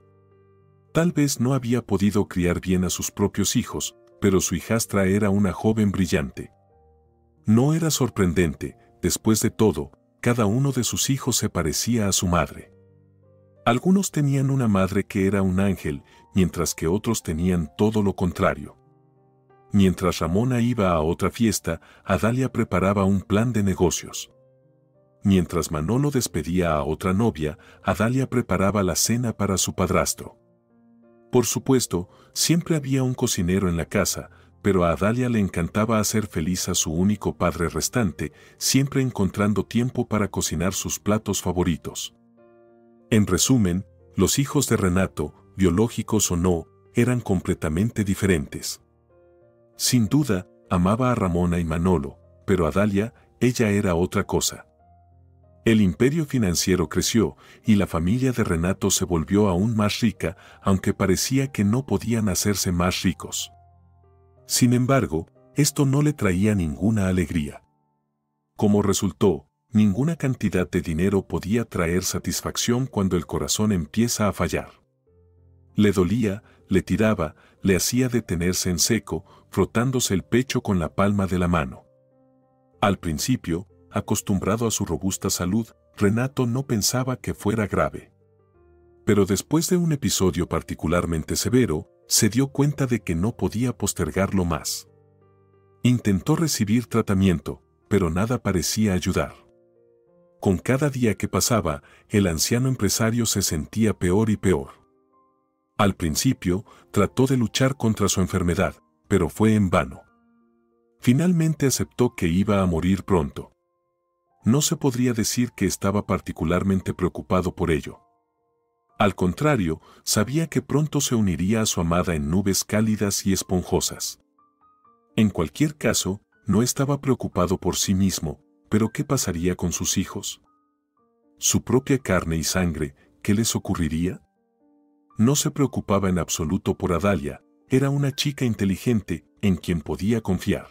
Tal vez no había podido criar bien a sus propios hijos, pero su hijastra era una joven brillante. No era sorprendente, después de todo, cada uno de sus hijos se parecía a su madre. Algunos tenían una madre que era un ángel, mientras que otros tenían todo lo contrario. Mientras Ramona iba a otra fiesta, Adalia preparaba un plan de negocios. Mientras Manolo despedía a otra novia, Adalia preparaba la cena para su padrastro. Por supuesto, siempre había un cocinero en la casa, pero a Adalia le encantaba hacer feliz a su único padre restante, siempre encontrando tiempo para cocinar sus platos favoritos. En resumen, los hijos de Renato, biológicos o no, eran completamente diferentes. Sin duda, amaba a Ramona y Manolo, pero Adalia, ella era otra cosa. El imperio financiero creció y la familia de Renato se volvió aún más rica, aunque parecía que no podían hacerse más ricos. Sin embargo, esto no le traía ninguna alegría. Como resultó, ninguna cantidad de dinero podía traer satisfacción cuando el corazón empieza a fallar. Le dolía, le tiraba, le hacía detenerse en seco, frotándose el pecho con la palma de la mano. Al principio, acostumbrado a su robusta salud, Renato no pensaba que fuera grave. Pero después de un episodio particularmente severo, se dio cuenta de que no podía postergarlo más. Intentó recibir tratamiento, pero nada parecía ayudar. Con cada día que pasaba, el anciano empresario se sentía peor y peor. Al principio, trató de luchar contra su enfermedad, pero fue en vano. Finalmente aceptó que iba a morir pronto. No se podría decir que estaba particularmente preocupado por ello. Al contrario, sabía que pronto se uniría a su amada en nubes cálidas y esponjosas. En cualquier caso, no estaba preocupado por sí mismo, pero ¿qué pasaría con sus hijos? Su propia carne y sangre, ¿qué les ocurriría? No se preocupaba en absoluto por Adalia, era una chica inteligente en quien podía confiar.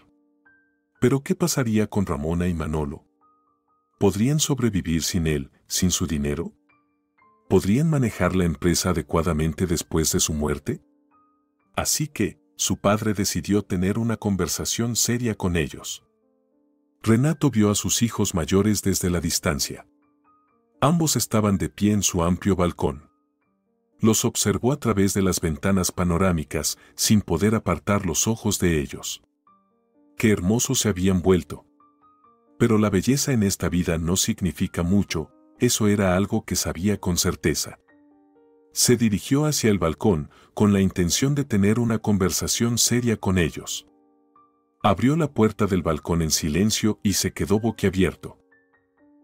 Pero ¿qué pasaría con Ramona y Manolo? ¿Podrían sobrevivir sin él, sin su dinero? ¿Podrían manejar la empresa adecuadamente después de su muerte? Así que, su padre decidió tener una conversación seria con ellos. Renato vio a sus hijos mayores desde la distancia. Ambos estaban de pie en su amplio balcón. Los observó a través de las ventanas panorámicas, sin poder apartar los ojos de ellos. Qué hermosos se habían vuelto. Pero la belleza en esta vida no significa mucho, eso era algo que sabía con certeza. Se dirigió hacia el balcón, con la intención de tener una conversación seria con ellos. Abrió la puerta del balcón en silencio y se quedó boquiabierto.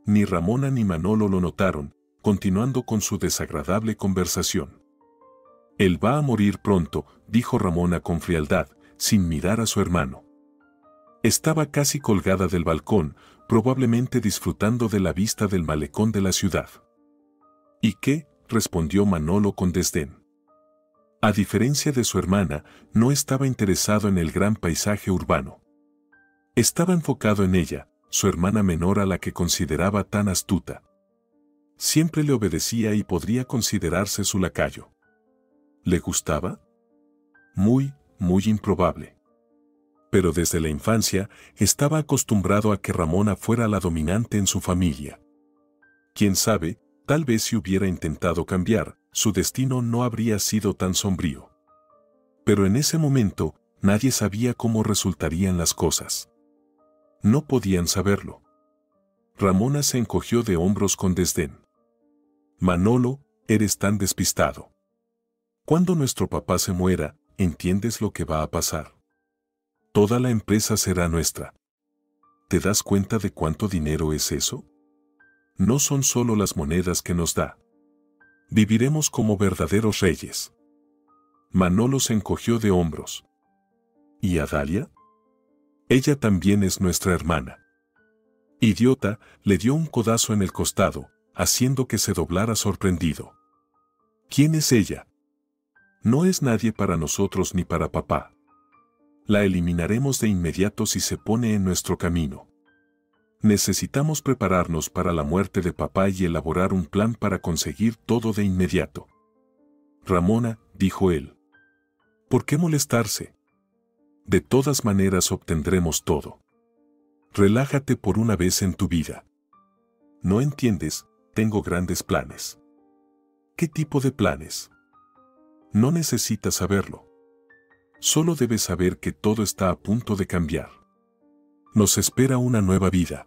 Ni Ramona ni Manolo lo notaron, continuando con su desagradable conversación. Él va a morir pronto, dijo Ramona con frialdad, sin mirar a su hermano. Estaba casi colgada del balcón, probablemente disfrutando de la vista del malecón de la ciudad. ¿Y qué?, respondió Manolo con desdén. A diferencia de su hermana, no estaba interesado en el gran paisaje urbano. Estaba enfocado en ella, su hermana menor a la que consideraba tan astuta. Siempre le obedecía y podría considerarse su lacayo. ¿Le gustaba? Muy improbable. Pero desde la infancia estaba acostumbrado a que Ramona fuera la dominante en su familia. Quién sabe, tal vez si hubiera intentado cambiar, su destino no habría sido tan sombrío. Pero en ese momento, nadie sabía cómo resultarían las cosas. No podían saberlo. Ramona se encogió de hombros con desdén. Manolo, eres tan despistado. Cuando nuestro papá se muera, ¿entiendes lo que va a pasar? Toda la empresa será nuestra. ¿Te das cuenta de cuánto dinero es eso? No son solo las monedas que nos da. Viviremos como verdaderos reyes. Manolo se encogió de hombros. ¿Y Adalia? Ella también es nuestra hermana. Idiota, le dio un codazo en el costado, haciendo que se doblara sorprendido. ¿Quién es ella? No es nadie para nosotros ni para papá. La eliminaremos de inmediato si se pone en nuestro camino. Necesitamos prepararnos para la muerte de papá y elaborar un plan para conseguir todo de inmediato. Ramona, dijo él. ¿Por qué molestarse? De todas maneras obtendremos todo. Relájate por una vez en tu vida. No entiendes, tengo grandes planes. ¿Qué tipo de planes? No necesitas saberlo. Solo debes saber que todo está a punto de cambiar. Nos espera una nueva vida.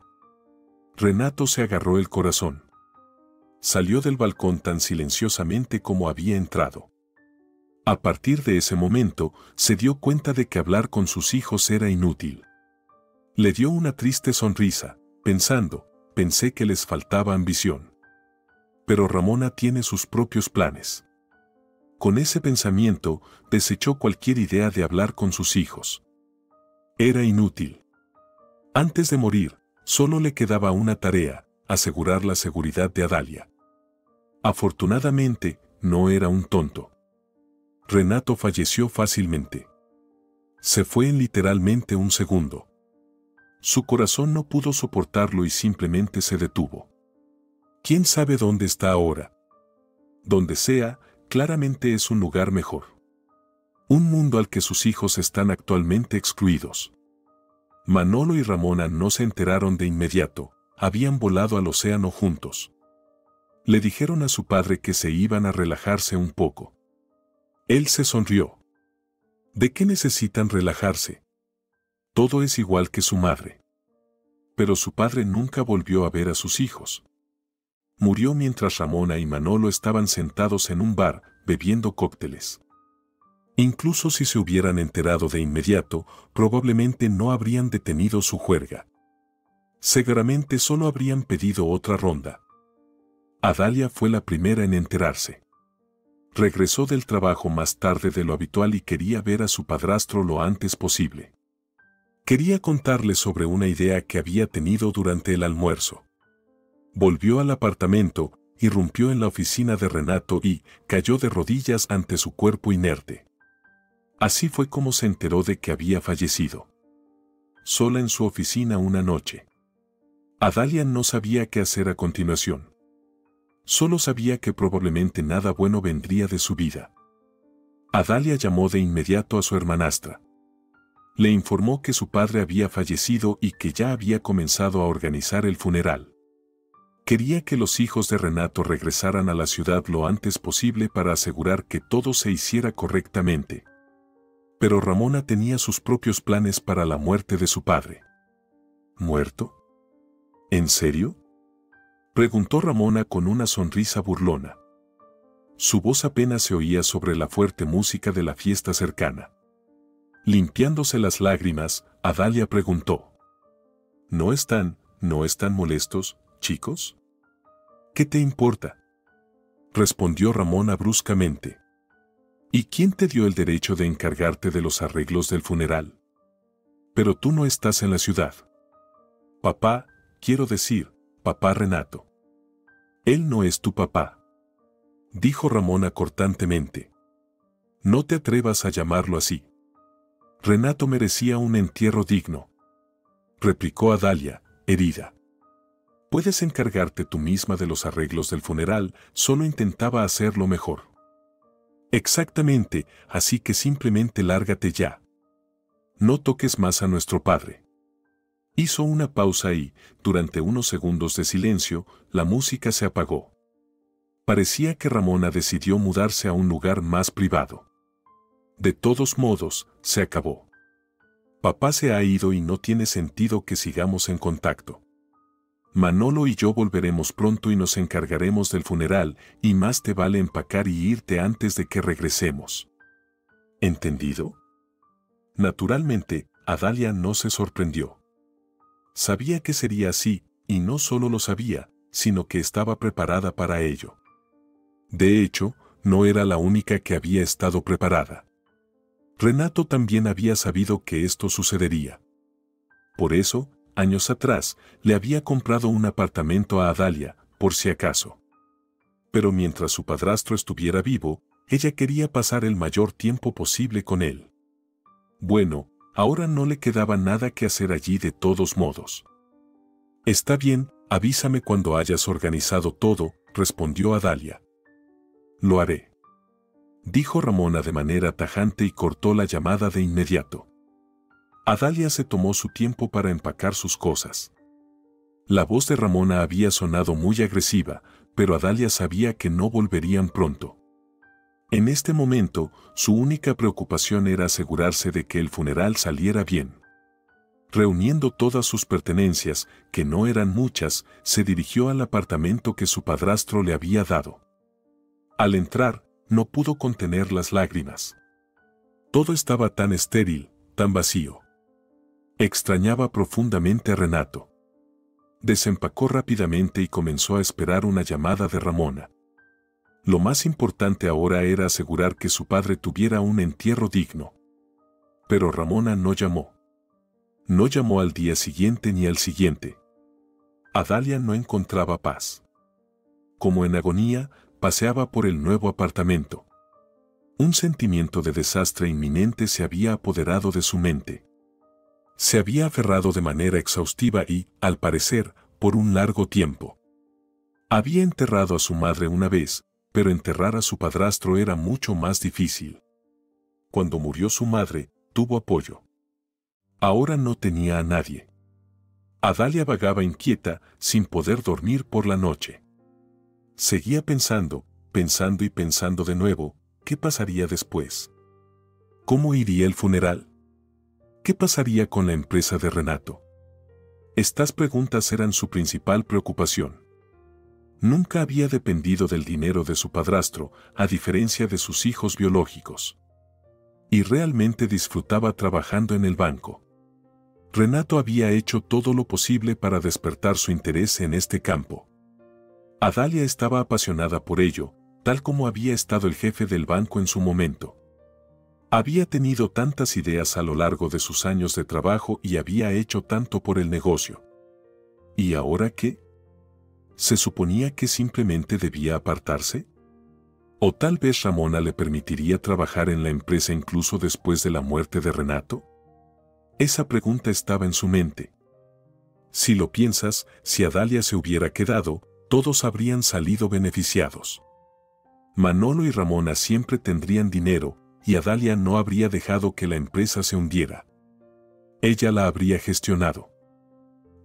Renato se agarró el corazón. Salió del balcón tan silenciosamente como había entrado. A partir de ese momento, se dio cuenta de que hablar con sus hijos era inútil. Le dio una triste sonrisa, pensé que les faltaba ambición. Pero Ramona tiene sus propios planes. Con ese pensamiento, desechó cualquier idea de hablar con sus hijos. Era inútil. Antes de morir, solo le quedaba una tarea: asegurar la seguridad de Adalia. Afortunadamente, no era un tonto. Renato falleció fácilmente. Se fue en literalmente un segundo. Su corazón no pudo soportarlo y simplemente se detuvo. ¿Quién sabe dónde está ahora? Donde sea, claramente es un lugar mejor. Un mundo al que sus hijos están actualmente excluidos. Manolo y Ramona no se enteraron de inmediato, habían volado al océano juntos. Le dijeron a su padre que se iban a relajarse un poco. Él se sonrió. ¿De qué necesitan relajarse? Todo es igual que su madre. Pero su padre nunca volvió a ver a sus hijos. Murió mientras Ramona y Manolo estaban sentados en un bar, bebiendo cócteles. Incluso si se hubieran enterado de inmediato, probablemente no habrían detenido su juerga. Seguramente solo habrían pedido otra ronda. Adalia fue la primera en enterarse. Regresó del trabajo más tarde de lo habitual y quería ver a su padrastro lo antes posible. Quería contarle sobre una idea que había tenido durante el almuerzo. Volvió al apartamento, irrumpió en la oficina de Renato y cayó de rodillas ante su cuerpo inerte. Así fue como se enteró de que había fallecido. Sola en su oficina una noche. Adalia no sabía qué hacer a continuación. Solo sabía que probablemente nada bueno vendría de su vida. Adalia llamó de inmediato a su hermanastra. Le informó que su padre había fallecido y que ya había comenzado a organizar el funeral. Quería que los hijos de Renato regresaran a la ciudad lo antes posible para asegurar que todo se hiciera correctamente. Pero Ramona tenía sus propios planes para la muerte de su padre. ¿Muerto? ¿En serio?, preguntó Ramona con una sonrisa burlona. Su voz apenas se oía sobre la fuerte música de la fiesta cercana. Limpiándose las lágrimas, Adalia preguntó: ¿No están molestos, chicos? ¿Qué te importa?, respondió Ramona bruscamente. ¿Y quién te dio el derecho de encargarte de los arreglos del funeral? Pero tú no estás en la ciudad. Papá, quiero decir, papá Renato. Él no es tu papá, dijo Ramona cortantemente. No te atrevas a llamarlo así. Renato merecía un entierro digno, replicó Adalia, herida. Puedes encargarte tú misma de los arreglos del funeral, solo intentaba hacerlo mejor. Exactamente, así que simplemente lárgate ya. No toques más a nuestro padre. Hizo una pausa y, durante unos segundos de silencio, la música se apagó. Parecía que Ramona decidió mudarse a un lugar más privado. De todos modos, se acabó. Papá se ha ido y no tiene sentido que sigamos en contacto. Manolo y yo volveremos pronto y nos encargaremos del funeral, y más te vale empacar y irte antes de que regresemos. ¿Entendido? Naturalmente, Adalia no se sorprendió. Sabía que sería así, y no solo lo sabía, sino que estaba preparada para ello. De hecho, no era la única que había estado preparada. Renato también había sabido que esto sucedería. Por eso, años atrás, le había comprado un apartamento a Adalia, por si acaso. Pero mientras su padrastro estuviera vivo, ella quería pasar el mayor tiempo posible con él. Bueno, ahora no le quedaba nada que hacer allí de todos modos. Está bien, avísame cuando hayas organizado todo, respondió Adalia. Lo haré, dijo Ramona de manera tajante y cortó la llamada de inmediato. Adalia se tomó su tiempo para empacar sus cosas. La voz de Ramona había sonado muy agresiva, pero Adalia sabía que no volverían pronto. En este momento, su única preocupación era asegurarse de que el funeral saliera bien. Reuniendo todas sus pertenencias, que no eran muchas, se dirigió al apartamento que su padrastro le había dado. Al entrar, no pudo contener las lágrimas. Todo estaba tan estéril, tan vacío. Extrañaba profundamente a Renato. Desempacó rápidamente y comenzó a esperar una llamada de Ramona. Lo más importante ahora era asegurar que su padre tuviera un entierro digno. Pero Ramona no llamó. No llamó al día siguiente ni al siguiente. Adalia no encontraba paz. Como en agonía, paseaba por el nuevo apartamento. Un sentimiento de desastre inminente se había apoderado de su mente. Se había aferrado de manera exhaustiva y, al parecer, por un largo tiempo. Había enterrado a su madre una vez, pero enterrar a su padrastro era mucho más difícil. Cuando murió su madre, tuvo apoyo. Ahora no tenía a nadie. Adalia vagaba inquieta, sin poder dormir por la noche. Seguía pensando y pensando de nuevo, ¿qué pasaría después? ¿Cómo iría el funeral? ¿Qué pasaría con la empresa de Renato? Estas preguntas eran su principal preocupación. Nunca había dependido del dinero de su padrastro, a diferencia de sus hijos biológicos. Y realmente disfrutaba trabajando en el banco. Renato había hecho todo lo posible para despertar su interés en este campo. Adalia estaba apasionada por ello, tal como había estado el jefe del banco en su momento. Había tenido tantas ideas a lo largo de sus años de trabajo y había hecho tanto por el negocio. ¿Y ahora qué? ¿Se suponía que simplemente debía apartarse? ¿O tal vez Ramona le permitiría trabajar en la empresa incluso después de la muerte de Renato? Esa pregunta estaba en su mente. Si lo piensas, si Adalia se hubiera quedado, todos habrían salido beneficiados. Manolo y Ramona siempre tendrían dinero, y Adalia no habría dejado que la empresa se hundiera. Ella la habría gestionado.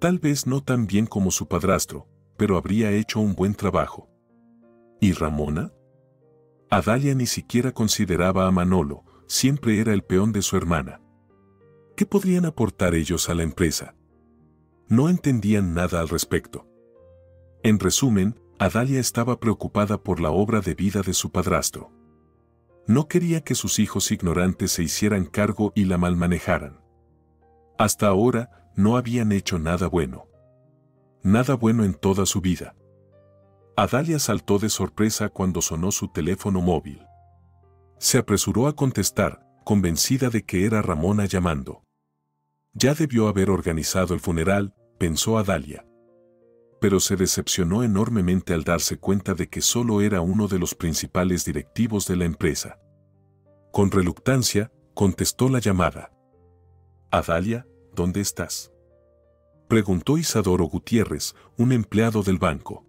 Tal vez no tan bien como su padrastro, pero habría hecho un buen trabajo. ¿Y Ramona? Adalia ni siquiera consideraba a Manolo, siempre era el peón de su hermana. ¿Qué podrían aportar ellos a la empresa? No entendían nada al respecto. En resumen, Adalia estaba preocupada por la obra de vida de su padrastro. No quería que sus hijos ignorantes se hicieran cargo y la malmanejaran. Hasta ahora, no habían hecho nada bueno. Nada bueno en toda su vida. Adalia saltó de sorpresa cuando sonó su teléfono móvil. Se apresuró a contestar, convencida de que era Ramona llamando. Ya debió haber organizado el funeral, pensó Adalia. Pero se decepcionó enormemente al darse cuenta de que solo era uno de los principales directivos de la empresa. Con reluctancia, contestó la llamada. «Adalia, ¿dónde estás?», preguntó Isadoro Gutiérrez, un empleado del banco.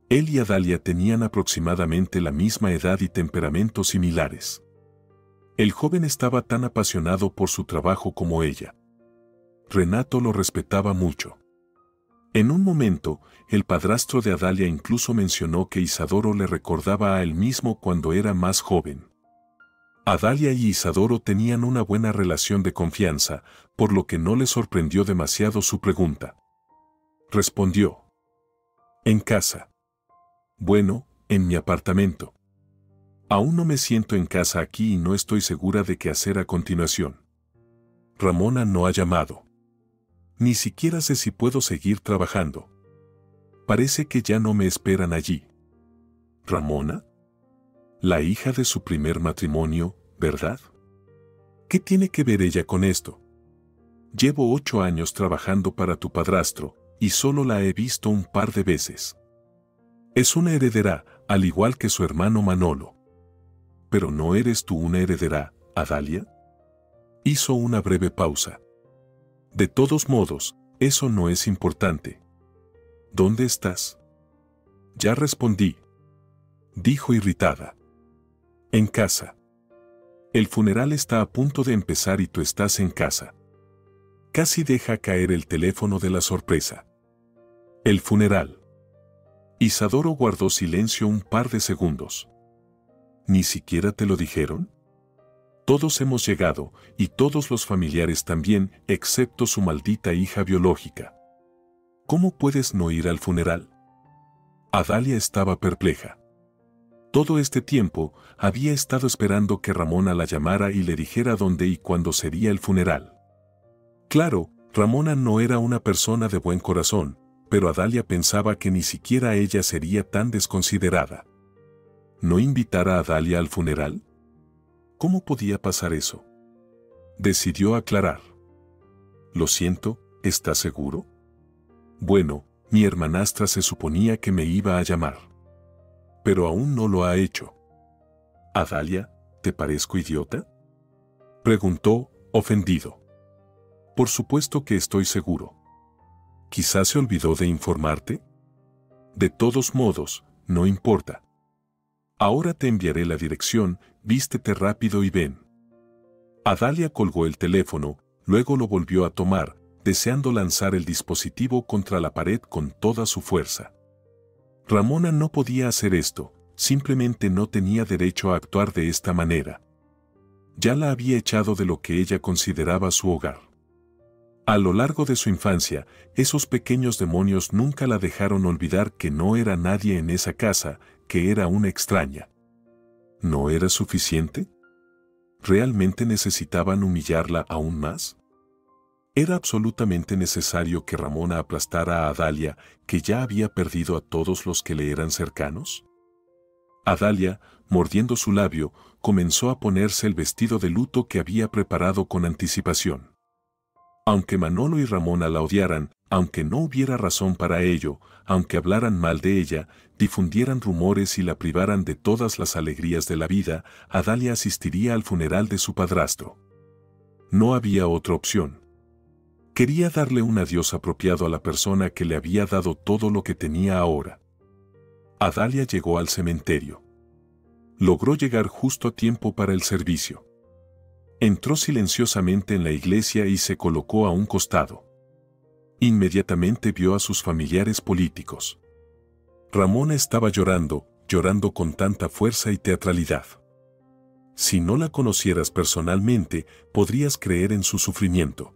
Él y Adalia tenían aproximadamente la misma edad y temperamentos similares. El joven estaba tan apasionado por su trabajo como ella. Renato lo respetaba mucho. En un momento, el padrastro de Adalia incluso mencionó que Isadoro le recordaba a él mismo cuando era más joven. Adalia y Isadoro tenían una buena relación de confianza, por lo que no le sorprendió demasiado su pregunta. Respondió: «En casa». «Bueno, en mi apartamento. Aún no me siento en casa aquí y no estoy segura de qué hacer a continuación. Ramona no ha llamado. Ni siquiera sé si puedo seguir trabajando. Parece que ya no me esperan allí». ¿Ramona? La hija de su primer matrimonio, ¿verdad? ¿Qué tiene que ver ella con esto? Llevo 8 años trabajando para tu padrastro, y solo la he visto un par de veces. Es una heredera, al igual que su hermano Manolo. ¿Pero no eres tú una heredera, Adalia? Hizo una breve pausa. De todos modos, eso no es importante. ¿Dónde estás? Ya respondí, dijo irritada. En casa. El funeral está a punto de empezar y tú estás en casa. Casi deja caer el teléfono de la sorpresa. El funeral. Isadoro guardó silencio un par de segundos. ¿Ni siquiera te lo dijeron? Todos hemos llegado, y todos los familiares también, excepto su maldita hija biológica. ¿Cómo puedes no ir al funeral? Adalia estaba perpleja. Todo este tiempo había estado esperando que Ramona la llamara y le dijera dónde y cuándo sería el funeral. Claro, Ramona no era una persona de buen corazón, pero Adalia pensaba que ni siquiera ella sería tan desconsiderada. ¿No invitar a Adalia al funeral? ¿Cómo podía pasar eso? Decidió aclarar. Lo siento, ¿estás seguro? Bueno, mi hermanastra se suponía que me iba a llamar. Pero aún no lo ha hecho. Adalia, ¿te parezco idiota? Preguntó, ofendido. Por supuesto que estoy seguro. ¿Quizás se olvidó de informarte? De todos modos, no importa. Ahora te enviaré la dirección, vístete rápido y ven. Adalia colgó el teléfono, luego lo volvió a tomar, deseando lanzar el dispositivo contra la pared con toda su fuerza. Ramona no podía hacer esto, simplemente no tenía derecho a actuar de esta manera. Ya la había echado de lo que ella consideraba su hogar. A lo largo de su infancia, esos pequeños demonios nunca la dejaron olvidar que no era nadie en esa casa, que era una extraña. ¿No era suficiente? ¿Realmente necesitaban humillarla aún más? ¿Era absolutamente necesario que Ramona aplastara a Adalia, que ya había perdido a todos los que le eran cercanos? Adalia, mordiendo su labio, comenzó a ponerse el vestido de luto que había preparado con anticipación. Aunque Manolo y Ramona la odiaran, aunque no hubiera razón para ello, aunque hablaran mal de ella, difundieran rumores y la privaran de todas las alegrías de la vida, Adalia asistiría al funeral de su padrastro. No había otra opción. Quería darle un adiós apropiado a la persona que le había dado todo lo que tenía ahora. Adalia llegó al cementerio. Logró llegar justo a tiempo para el servicio. Entró silenciosamente en la iglesia y se colocó a un costado. Inmediatamente vio a sus familiares políticos. Ramona estaba llorando, llorando con tanta fuerza y teatralidad. Si no la conocieras personalmente, podrías creer en su sufrimiento.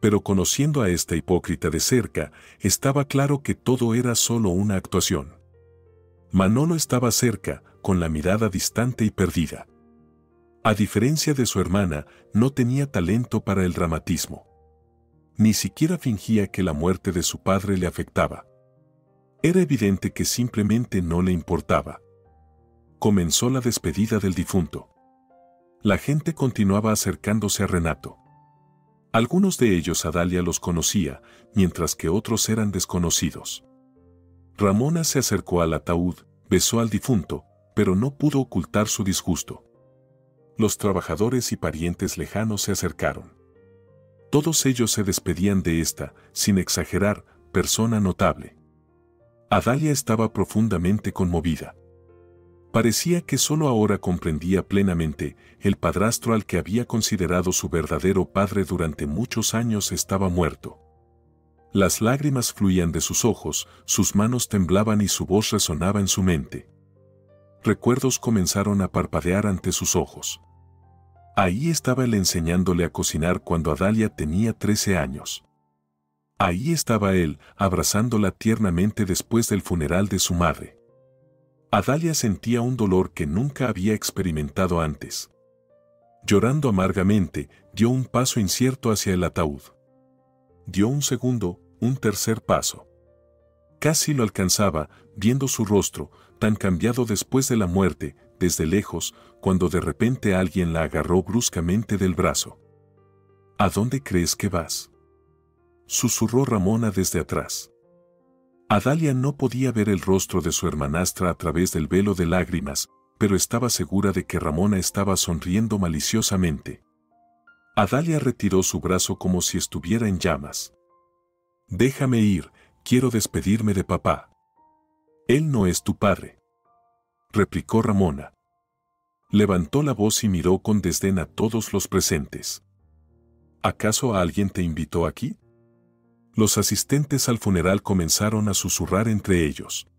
Pero conociendo a esta hipócrita de cerca, estaba claro que todo era solo una actuación. Manolo estaba cerca, con la mirada distante y perdida. A diferencia de su hermana, no tenía talento para el dramatismo. Ni siquiera fingía que la muerte de su padre le afectaba. Era evidente que simplemente no le importaba. Comenzó la despedida del difunto. La gente continuaba acercándose a Renato. Algunos de ellos Adalia los conocía, mientras que otros eran desconocidos. Ramona se acercó al ataúd, besó al difunto, pero no pudo ocultar su disgusto. Los trabajadores y parientes lejanos se acercaron. Todos ellos se despedían de esta, sin exagerar, persona notable. Adalia estaba profundamente conmovida. Parecía que solo ahora comprendía plenamente, el padrastro al que había considerado su verdadero padre durante muchos años estaba muerto. Las lágrimas fluían de sus ojos, sus manos temblaban y su voz resonaba en su mente. Recuerdos comenzaron a parpadear ante sus ojos. Ahí estaba él enseñándole a cocinar cuando Adalia tenía 13 años. Ahí estaba él, abrazándola tiernamente después del funeral de su madre. Adalia sentía un dolor que nunca había experimentado antes. Llorando amargamente, dio un paso incierto hacia el ataúd. Dio un segundo, un tercer paso. Casi lo alcanzaba, viendo su rostro, tan cambiado después de la muerte, desde lejos, cuando de repente alguien la agarró bruscamente del brazo. ¿A dónde crees que vas?, susurró Ramona desde atrás. Adalia no podía ver el rostro de su hermanastra a través del velo de lágrimas, pero estaba segura de que Ramona estaba sonriendo maliciosamente. Adalia retiró su brazo como si estuviera en llamas. «Déjame ir, quiero despedirme de papá». «Él no es tu padre», replicó Ramona. Levantó la voz y miró con desdén a todos los presentes. «¿Acaso alguien te invitó aquí?». Los asistentes al funeral comenzaron a susurrar entre ellos.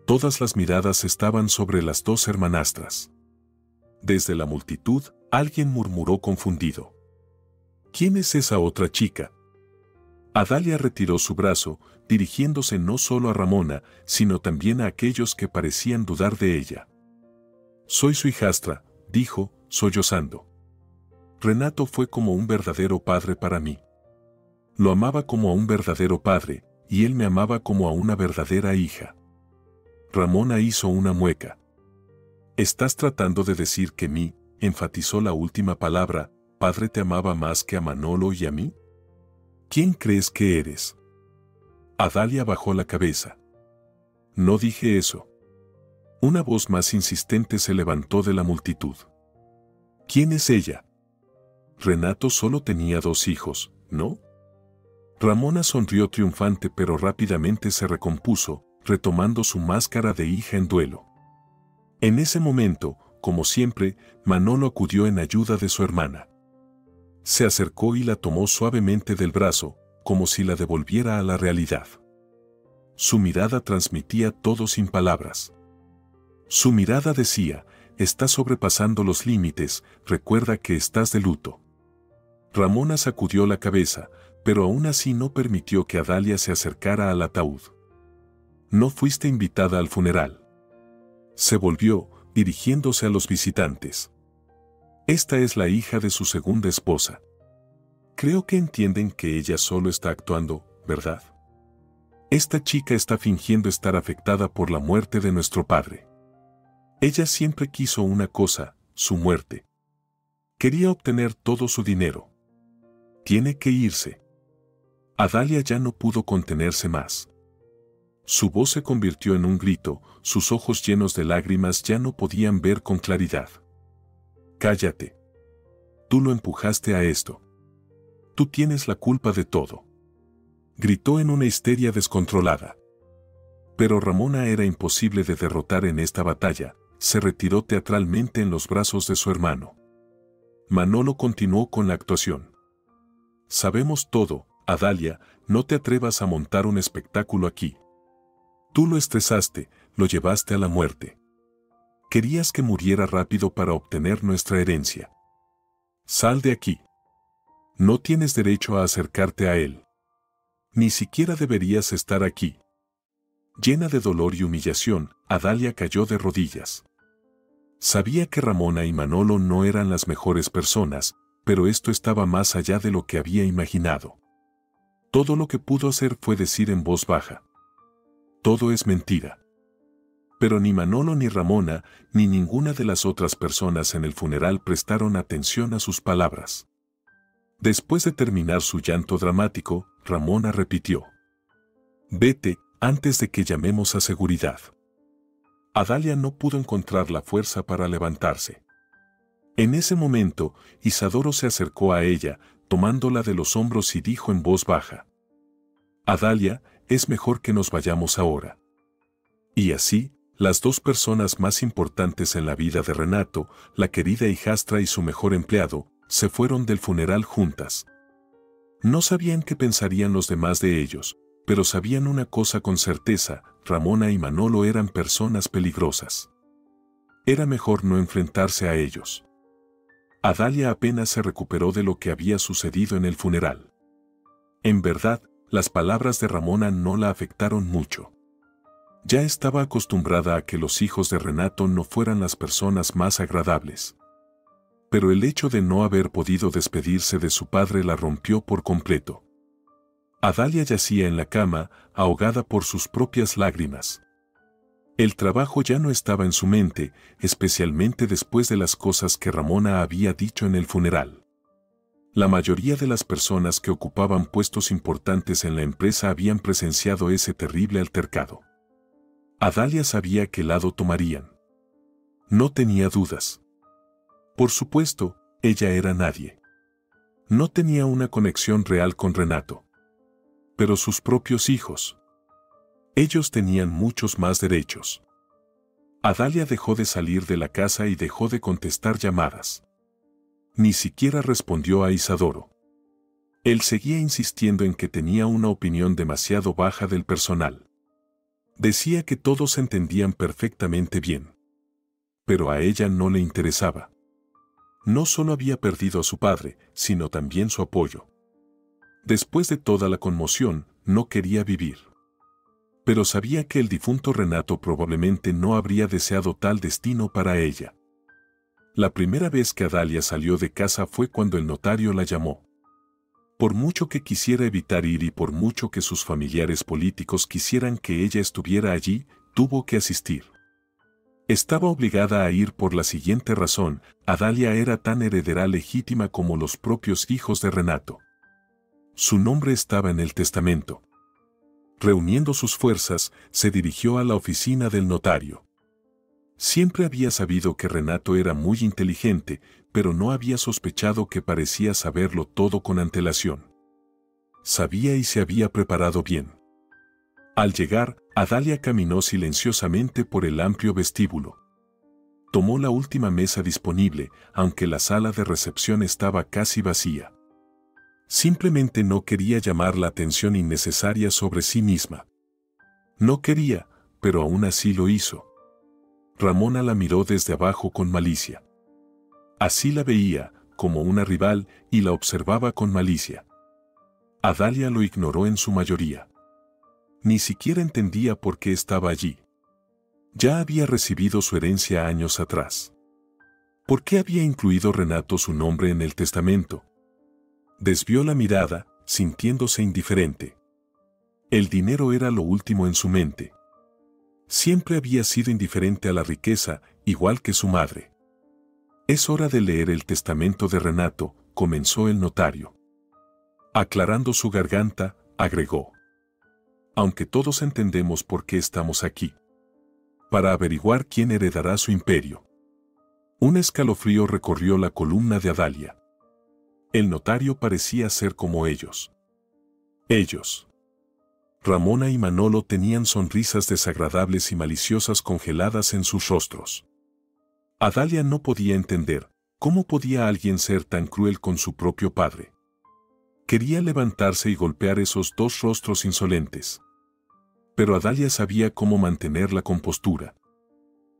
Todas las miradas estaban sobre las dos hermanastras. Desde la multitud, alguien murmuró confundido: ¿Quién es esa otra chica? Adalia retiró su brazo, dirigiéndose no solo a Ramona, sino también a aquellos que parecían dudar de ella. Soy su hijastra, dijo, sollozando. Renato fue como un verdadero padre para mí. Lo amaba como a un verdadero padre, y él me amaba como a una verdadera hija. Ramona hizo una mueca. ¿Estás tratando de decir que mí, enfatizó la última palabra, padre te amaba más que a Manolo y a mí? ¿Quién crees que eres? Adalia bajó la cabeza. No dije eso. Una voz más insistente se levantó de la multitud. ¿Quién es ella? Renato solo tenía 2 hijos, ¿no? Ramona sonrió triunfante pero rápidamente se recompuso, retomando su máscara de hija en duelo. En ese momento, como siempre, Manolo acudió en ayuda de su hermana. Se acercó y la tomó suavemente del brazo, como si la devolviera a la realidad. Su mirada transmitía todo sin palabras. Su mirada decía: estás sobrepasando los límites, recuerda que estás de luto. Ramona sacudió la cabeza, pero aún así no permitió que Adalia se acercara al ataúd. No fuiste invitada al funeral. Se volvió, dirigiéndose a los visitantes. Esta es la hija de su segunda esposa. Creo que entienden que ella solo está actuando, ¿verdad? Esta chica está fingiendo estar afectada por la muerte de nuestro padre. Ella siempre quiso una cosa, su muerte. Quería obtener todo su dinero. Tiene que irse. Adalia ya no pudo contenerse más. Su voz se convirtió en un grito, sus ojos llenos de lágrimas ya no podían ver con claridad. Cállate. Tú lo empujaste a esto. Tú tienes la culpa de todo. Gritó en una histeria descontrolada. Pero Ramona era imposible de derrotar en esta batalla, se retiró teatralmente en los brazos de su hermano. Manolo continuó con la actuación. Sabemos todo, Adalia, no te atrevas a montar un espectáculo aquí. Tú lo estresaste, lo llevaste a la muerte. Querías que muriera rápido para obtener nuestra herencia. Sal de aquí. No tienes derecho a acercarte a él. Ni siquiera deberías estar aquí. Llena de dolor y humillación, Adalia cayó de rodillas. Sabía que Ramona y Manolo no eran las mejores personas, pero esto estaba más allá de lo que había imaginado. Todo lo que pudo hacer fue decir en voz baja: todo es mentira. Pero ni Manolo ni Ramona, ni ninguna de las otras personas en el funeral prestaron atención a sus palabras. Después de terminar su llanto dramático, Ramona repitió: vete, antes de que llamemos a seguridad. Adalia no pudo encontrar la fuerza para levantarse. En ese momento, Isadoro se acercó a ella, tomándola de los hombros y dijo en voz baja: Adalia, es mejor que nos vayamos ahora. Y así, las 2 personas más importantes en la vida de Renato, la querida hijastra y su mejor empleado, se fueron del funeral juntas. No sabían qué pensarían los demás de ellos, pero sabían una cosa con certeza: Ramona y Manolo eran personas peligrosas. Era mejor no enfrentarse a ellos. Adalia apenas se recuperó de lo que había sucedido en el funeral. En verdad, las palabras de Ramona no la afectaron mucho. Ya estaba acostumbrada a que los hijos de Renato no fueran las personas más agradables. Pero el hecho de no haber podido despedirse de su padre la rompió por completo. Adalia yacía en la cama, ahogada por sus propias lágrimas. El trabajo ya no estaba en su mente, especialmente después de las cosas que Ramona había dicho en el funeral. La mayoría de las personas que ocupaban puestos importantes en la empresa habían presenciado ese terrible altercado. Adalia sabía qué lado tomarían. No tenía dudas. Por supuesto, ella era nadie. No tenía una conexión real con Renato. Pero sus propios hijos. Ellos tenían muchos más derechos. Adalia dejó de salir de la casa y dejó de contestar llamadas. Ni siquiera respondió a Isadoro. Él seguía insistiendo en que tenía una opinión demasiado baja del personal. Decía que todos entendían perfectamente bien. Pero a ella no le interesaba. No solo había perdido a su padre, sino también su apoyo. Después de toda la conmoción, no quería vivir. Pero sabía que el difunto Renato probablemente no habría deseado tal destino para ella. La primera vez que Adalia salió de casa fue cuando el notario la llamó. Por mucho que quisiera evitar ir y por mucho que sus familiares políticos quisieran que ella estuviera allí, tuvo que asistir. Estaba obligada a ir por la siguiente razón: Adalia era tan heredera legítima como los propios hijos de Renato. Su nombre estaba en el testamento. Reuniendo sus fuerzas, se dirigió a la oficina del notario. Siempre había sabido que Renato era muy inteligente, pero no había sospechado que parecía saberlo todo con antelación. Sabía y se había preparado bien. Al llegar, Adalia caminó silenciosamente por el amplio vestíbulo. Tomó la última mesa disponible, aunque la sala de recepción estaba casi vacía. Simplemente no quería llamar la atención innecesaria sobre sí misma. No quería, pero aún así lo hizo. Ramona la miró desde abajo con malicia. Así la veía, como una rival, y la observaba con malicia. Adalia lo ignoró en su mayoría. Ni siquiera entendía por qué estaba allí. Ya había recibido su herencia años atrás. ¿Por qué había incluido Renato su nombre en el testamento? Desvió la mirada, sintiéndose indiferente. El dinero era lo último en su mente. Siempre había sido indiferente a la riqueza, igual que su madre. «Es hora de leer el testamento de Renato», comenzó el notario. Aclarando su garganta, agregó: «Aunque todos entendemos por qué estamos aquí. Para averiguar quién heredará su imperio». Un escalofrío recorrió la columna de Adalia. El notario parecía ser como ellos. Ellos. Ramona y Manolo tenían sonrisas desagradables y maliciosas congeladas en sus rostros. Adalia no podía entender cómo podía alguien ser tan cruel con su propio padre. Quería levantarse y golpear esos dos rostros insolentes. Pero Adalia sabía cómo mantener la compostura.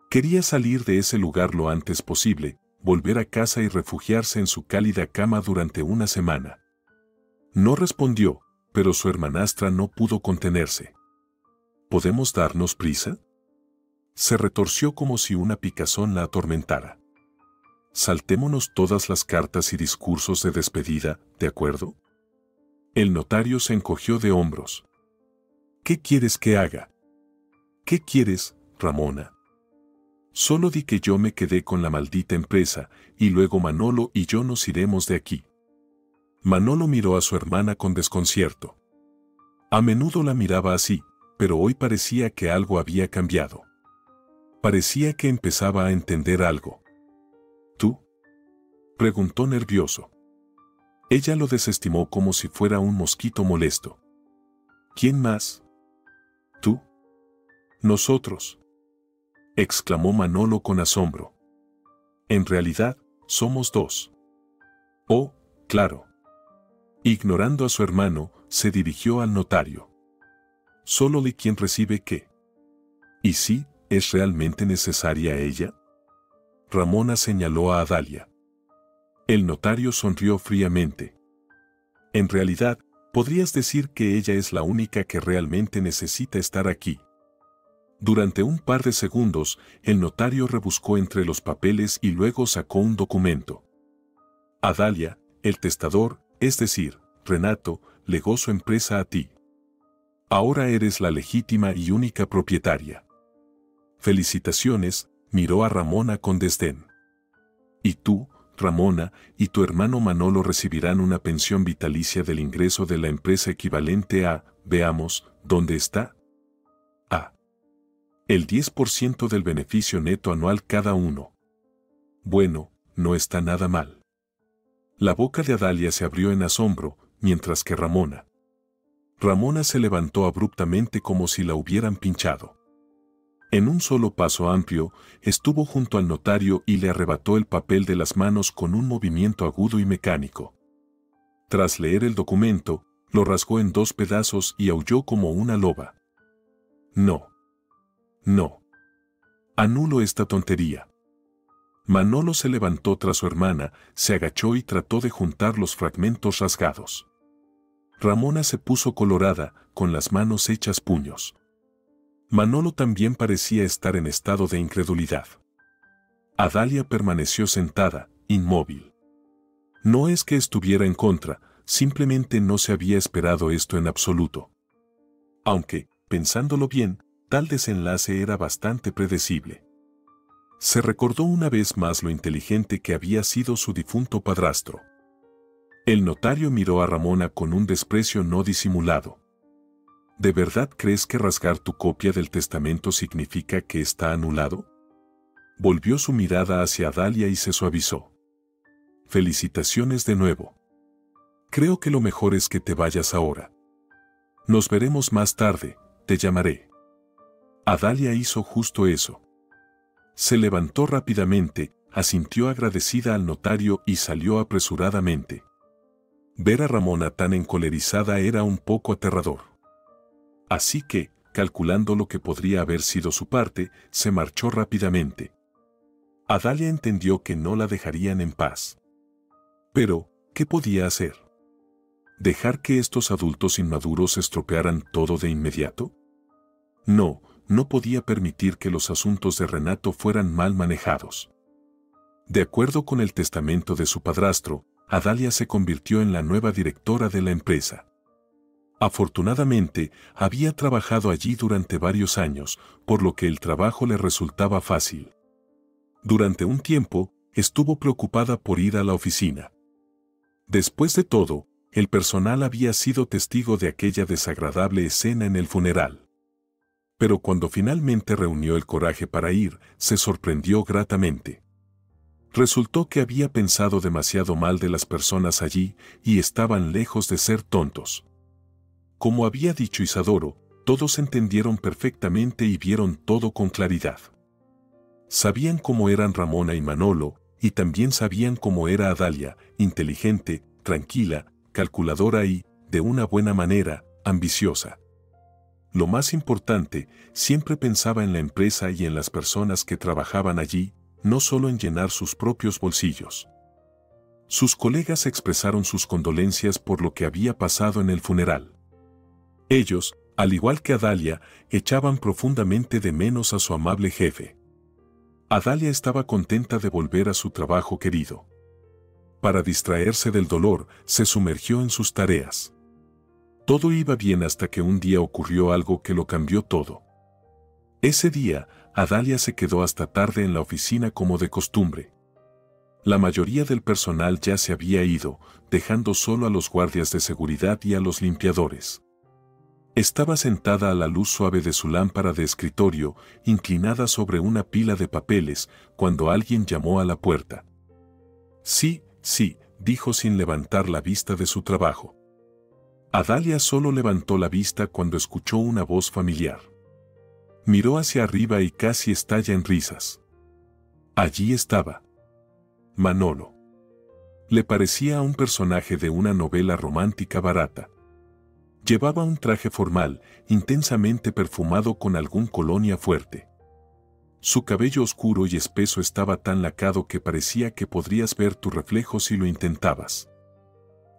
Quería salir de ese lugar lo antes posible, volver a casa y refugiarse en su cálida cama durante una semana. No respondió, pero su hermanastra no pudo contenerse. ¿Podemos darnos prisa? Se retorció como si una picazón la atormentara. Saltémonos todas las cartas y discursos de despedida, ¿de acuerdo? El notario se encogió de hombros. ¿Qué quieres que haga? ¿Qué quieres, Ramona? Solo di que yo me quedé con la maldita empresa, y luego Manolo y yo nos iremos de aquí. Manolo miró a su hermana con desconcierto. A menudo la miraba así, pero hoy parecía que algo había cambiado. Parecía que empezaba a entender algo. ¿Tú? Preguntó nervioso. Ella lo desestimó como si fuera un mosquito molesto. ¿Quién más? ¿Tú? Nosotros. Exclamó Manolo con asombro. En realidad, somos dos. Oh, claro. Ignorando a su hermano, se dirigió al notario. ¿Solo de quien recibe qué? ¿Y si es realmente necesaria ella? Ramona señaló a Adalia. El notario sonrió fríamente. En realidad, podrías decir que ella es la única que realmente necesita estar aquí. Durante un par de segundos, el notario rebuscó entre los papeles y luego sacó un documento. Adalia, el testador, es decir, Renato, legó su empresa a ti. Ahora eres la legítima y única propietaria. Felicitaciones, miró a Ramona con desdén. Y tú, Ramona, y tu hermano Manolo recibirán una pensión vitalicia del ingreso de la empresa equivalente a, veamos, ¿dónde está? A. El 10% del beneficio neto anual cada uno. Bueno, no está nada mal. La boca de Adalia se abrió en asombro, mientras que Ramona se levantó abruptamente como si la hubieran pinchado. En un solo paso amplio, estuvo junto al notario y le arrebató el papel de las manos con un movimiento agudo y mecánico. Tras leer el documento, lo rasgó en 2 pedazos y aulló como una loba. No. No. Anulo esta tontería. Manolo se levantó tras su hermana, se agachó y trató de juntar los fragmentos rasgados. Ramona se puso colorada, con las manos hechas puños. Manolo también parecía estar en estado de incredulidad. Adalia permaneció sentada, inmóvil. No es que estuviera en contra, simplemente no se había esperado esto en absoluto. Aunque, pensándolo bien, tal desenlace era bastante predecible. Se recordó una vez más lo inteligente que había sido su difunto padrastro. El notario miró a Ramona con un desprecio no disimulado. ¿De verdad crees que rasgar tu copia del testamento significa que está anulado? Volvió su mirada hacia Adalia y se suavizó. Felicitaciones de nuevo. Creo que lo mejor es que te vayas ahora. Nos veremos más tarde, te llamaré. Adalia hizo justo eso. Se levantó rápidamente, asintió agradecida al notario y salió apresuradamente. Ver a Ramona tan encolerizada era un poco aterrador. Así que, calculando lo que podría haber sido su parte, se marchó rápidamente. Adalia entendió que no la dejarían en paz. Pero, ¿qué podía hacer? ¿Dejar que estos adultos inmaduros estropearan todo de inmediato? No podía permitir que los asuntos de Renato fueran mal manejados. De acuerdo con el testamento de su padrastro, Adalia se convirtió en la nueva directora de la empresa. Afortunadamente, había trabajado allí durante varios años, por lo que el trabajo le resultaba fácil. Durante un tiempo, estuvo preocupada por ir a la oficina. Después de todo, el personal había sido testigo de aquella desagradable escena en el funeral. Pero cuando finalmente reunió el coraje para ir, se sorprendió gratamente. Resultó que había pensado demasiado mal de las personas allí y estaban lejos de ser tontos. Como había dicho Isadoro, todos entendieron perfectamente y vieron todo con claridad. Sabían cómo eran Ramona y Manolo, y también sabían cómo era Adalia, inteligente, tranquila, calculadora y, de una buena manera, ambiciosa. Lo más importante, siempre pensaba en la empresa y en las personas que trabajaban allí, no solo en llenar sus propios bolsillos. Sus colegas expresaron sus condolencias por lo que había pasado en el funeral. Ellos, al igual que Adalia, echaban profundamente de menos a su amable jefe. Adalia estaba contenta de volver a su trabajo querido. Para distraerse del dolor, se sumergió en sus tareas. Todo iba bien hasta que un día ocurrió algo que lo cambió todo. Ese día, Adalia se quedó hasta tarde en la oficina como de costumbre. La mayoría del personal ya se había ido, dejando solo a los guardias de seguridad y a los limpiadores. Estaba sentada a la luz suave de su lámpara de escritorio, inclinada sobre una pila de papeles, cuando alguien llamó a la puerta. Sí, dijo sin levantar la vista de su trabajo. Adalia solo levantó la vista cuando escuchó una voz familiar. Miró hacia arriba y casi estalla en risas. Allí estaba Manolo. Le parecía a un personaje de una novela romántica barata. Llevaba un traje formal, intensamente perfumado con algún colonia fuerte. Su cabello oscuro y espeso estaba tan lacado que parecía que podrías ver tu reflejo si lo intentabas.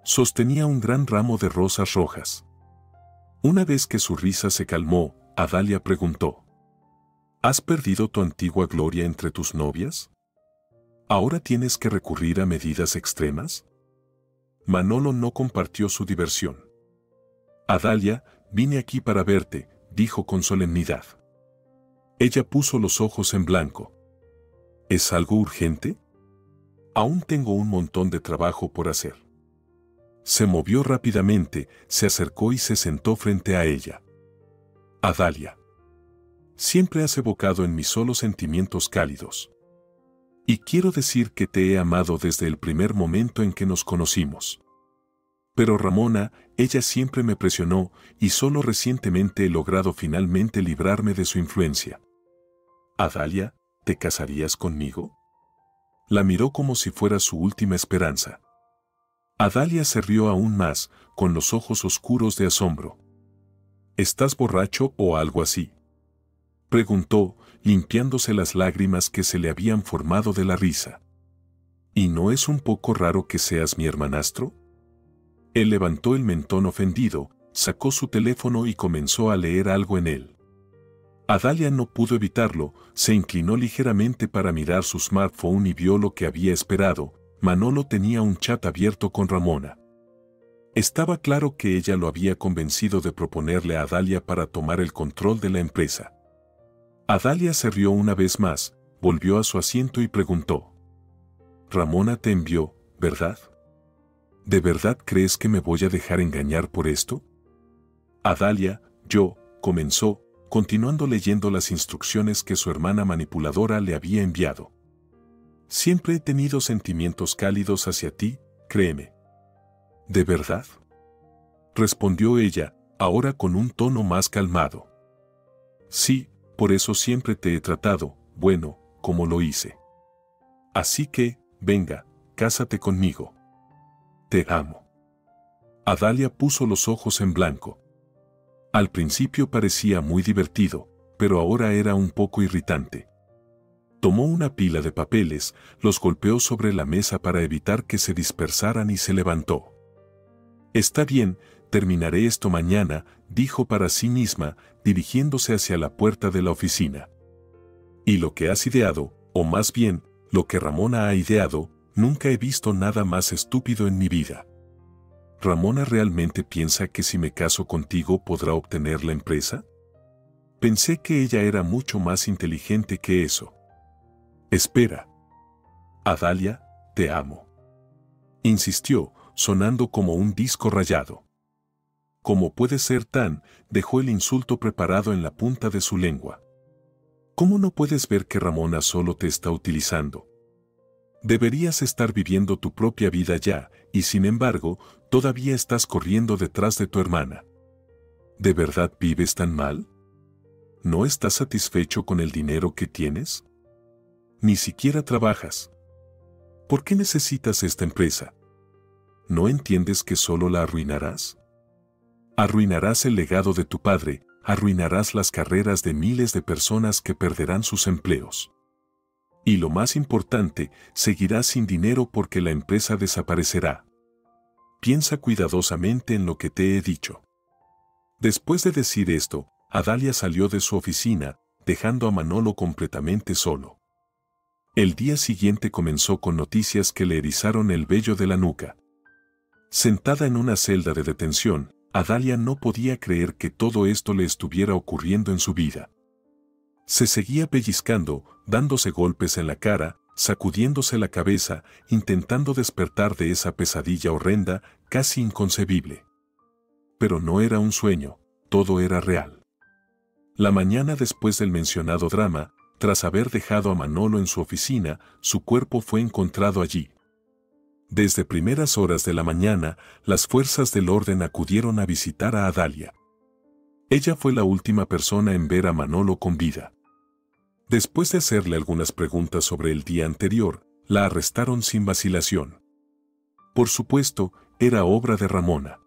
Sostenía un gran ramo de rosas rojas. Una vez que su risa se calmó, Adalia preguntó: ¿Has perdido tu antigua gloria entre tus novias? ¿Ahora tienes que recurrir a medidas extremas? Manolo no compartió su diversión. Adalia, vine aquí para verte, dijo con solemnidad. Ella puso los ojos en blanco. ¿Es algo urgente? Aún tengo un montón de trabajo por hacer. Se movió rápidamente, se acercó y se sentó frente a ella. Adalia. Siempre has evocado en mí solo sentimientos cálidos. Y quiero decir que te he amado desde el primer momento en que nos conocimos. Pero Ramona, ella siempre me presionó y solo recientemente he logrado finalmente librarme de su influencia. Adalia, ¿te casarías conmigo? La miró como si fuera su última esperanza. Adalia se rió aún más, con los ojos oscuros de asombro. ¿Estás borracho o algo así?, preguntó, limpiándose las lágrimas que se le habían formado de la risa. ¿Y no es un poco raro que seas mi hermanastro? Él levantó el mentón ofendido, sacó su teléfono y comenzó a leer algo en él. Adalia no pudo evitarlo, se inclinó ligeramente para mirar su smartphone y vio lo que había esperado. Manolo tenía un chat abierto con Ramona. Estaba claro que ella lo había convencido de proponerle a Adalia para tomar el control de la empresa. Adalia se rió una vez más, volvió a su asiento y preguntó: «Ramona te envió, ¿verdad? ¿De verdad crees que me voy a dejar engañar por esto?» Adalia, comenzó, continuando leyendo las instrucciones que su hermana manipuladora le había enviado. «Siempre he tenido sentimientos cálidos hacia ti, créeme». «¿De verdad?», respondió ella, ahora con un tono más calmado. «Sí, por eso siempre te he tratado, bueno, como lo hice. Así que, venga, cásate conmigo. Te amo». Adalia puso los ojos en blanco. Al principio parecía muy divertido, pero ahora era un poco irritante. Tomó una pila de papeles, los golpeó sobre la mesa para evitar que se dispersaran y se levantó. «Está bien, terminaré esto mañana», dijo para sí misma, dirigiéndose hacia la puerta de la oficina. «Y lo que has ideado, o más bien, lo que Ramona ha ideado, nunca he visto nada más estúpido en mi vida. ¿Ramona realmente piensa que si me caso contigo podrá obtener la empresa? Pensé que ella era mucho más inteligente que eso. Espera. Adalia, te amo», insistió, sonando como un disco rayado. «¿Cómo puede ser tan?», dejó el insulto preparado en la punta de su lengua. «¿Cómo no puedes ver que Ramona solo te está utilizando? Deberías estar viviendo tu propia vida ya, y sin embargo, todavía estás corriendo detrás de tu hermana. ¿De verdad vives tan mal? ¿No estás satisfecho con el dinero que tienes? Ni siquiera trabajas. ¿Por qué necesitas esta empresa? ¿No entiendes que solo la arruinarás? Arruinarás el legado de tu padre, arruinarás las carreras de miles de personas que perderán sus empleos. Y lo más importante, seguirás sin dinero porque la empresa desaparecerá. Piensa cuidadosamente en lo que te he dicho». Después de decir esto, Adalia salió de su oficina, dejando a Manolo completamente solo. El día siguiente comenzó con noticias que le erizaron el vello de la nuca. Sentada en una celda de detención, Adalia no podía creer que todo esto le estuviera ocurriendo en su vida. Se seguía pellizcando, dándose golpes en la cara, sacudiéndose la cabeza, intentando despertar de esa pesadilla horrenda, casi inconcebible. Pero no era un sueño, todo era real. La mañana después del mencionado drama, tras haber dejado a Manolo en su oficina, su cuerpo fue encontrado allí. Desde primeras horas de la mañana, las fuerzas del orden acudieron a visitar a Adalia. Ella fue la última persona en ver a Manolo con vida. Después de hacerle algunas preguntas sobre el día anterior, la arrestaron sin vacilación. Por supuesto, era obra de Ramona.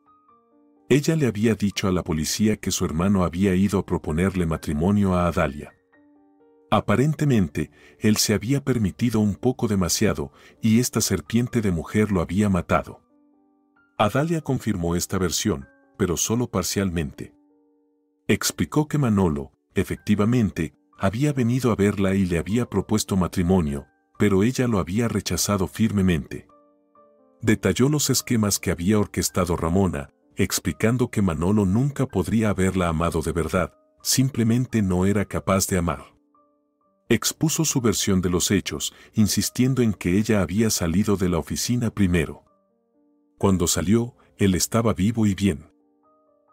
Ella le había dicho a la policía que su hermano había ido a proponerle matrimonio a Adalia. Aparentemente, él se había permitido un poco demasiado y esta serpiente de mujer lo había matado. Adalia confirmó esta versión, pero solo parcialmente. Explicó que Manolo, efectivamente, había venido a verla y le había propuesto matrimonio, pero ella lo había rechazado firmemente. Detalló los esquemas que había orquestado Ramona, explicando que Manolo nunca podría haberla amado de verdad, simplemente no era capaz de amar. Expuso su versión de los hechos, insistiendo en que ella había salido de la oficina primero. Cuando salió, él estaba vivo y bien.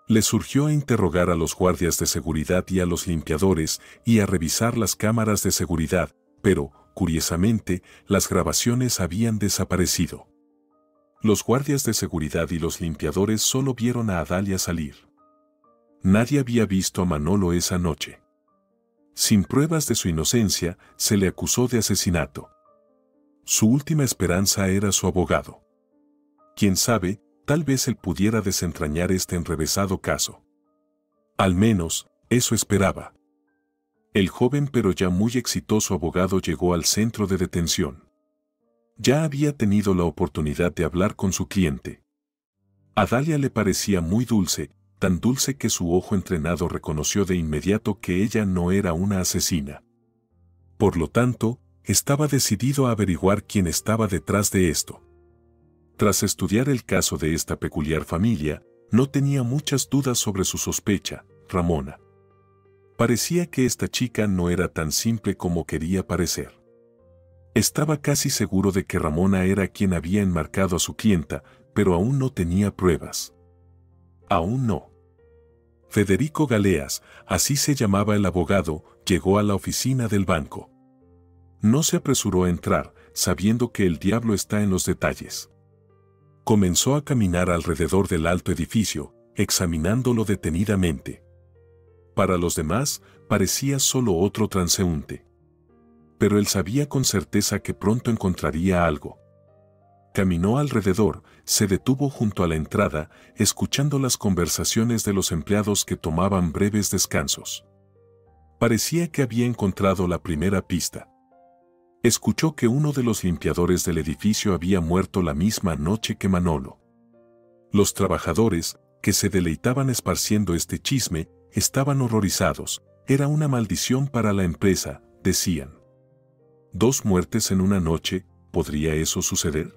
Le surgió a interrogar a los guardias de seguridad y a los limpiadores y a revisar las cámaras de seguridad, pero, curiosamente, las grabaciones habían desaparecido. Los guardias de seguridad y los limpiadores solo vieron a Adalia salir. Nadie había visto a Manolo esa noche. Sin pruebas de su inocencia, se le acusó de asesinato. Su última esperanza era su abogado. Quién sabe, tal vez él pudiera desentrañar este enrevesado caso. Al menos, eso esperaba. El joven pero ya muy exitoso abogado llegó al centro de detención. Ya había tenido la oportunidad de hablar con su cliente. A Dalia le parecía muy dulce, tan dulce que su ojo entrenado reconoció de inmediato que ella no era una asesina. Por lo tanto, estaba decidido a averiguar quién estaba detrás de esto. Tras estudiar el caso de esta peculiar familia, no tenía muchas dudas sobre su sospecha, Ramona. Parecía que esta chica no era tan simple como quería parecer. Estaba casi seguro de que Ramona era quien había enmarcado a su clienta, pero aún no tenía pruebas. Aún no. Federico Galeas, así se llamaba el abogado, llegó a la oficina del banco. No se apresuró a entrar, sabiendo que el diablo está en los detalles. Comenzó a caminar alrededor del alto edificio, examinándolo detenidamente. Para los demás, parecía solo otro transeúnte. Pero él sabía con certeza que pronto encontraría algo. Caminó alrededor, se detuvo junto a la entrada, escuchando las conversaciones de los empleados que tomaban breves descansos. Parecía que había encontrado la primera pista. Escuchó que uno de los limpiadores del edificio había muerto la misma noche que Manolo. Los trabajadores, que se deleitaban esparciendo este chisme, estaban horrorizados. Era una maldición para la empresa, decían. 2 muertes en una noche, ¿podría eso suceder?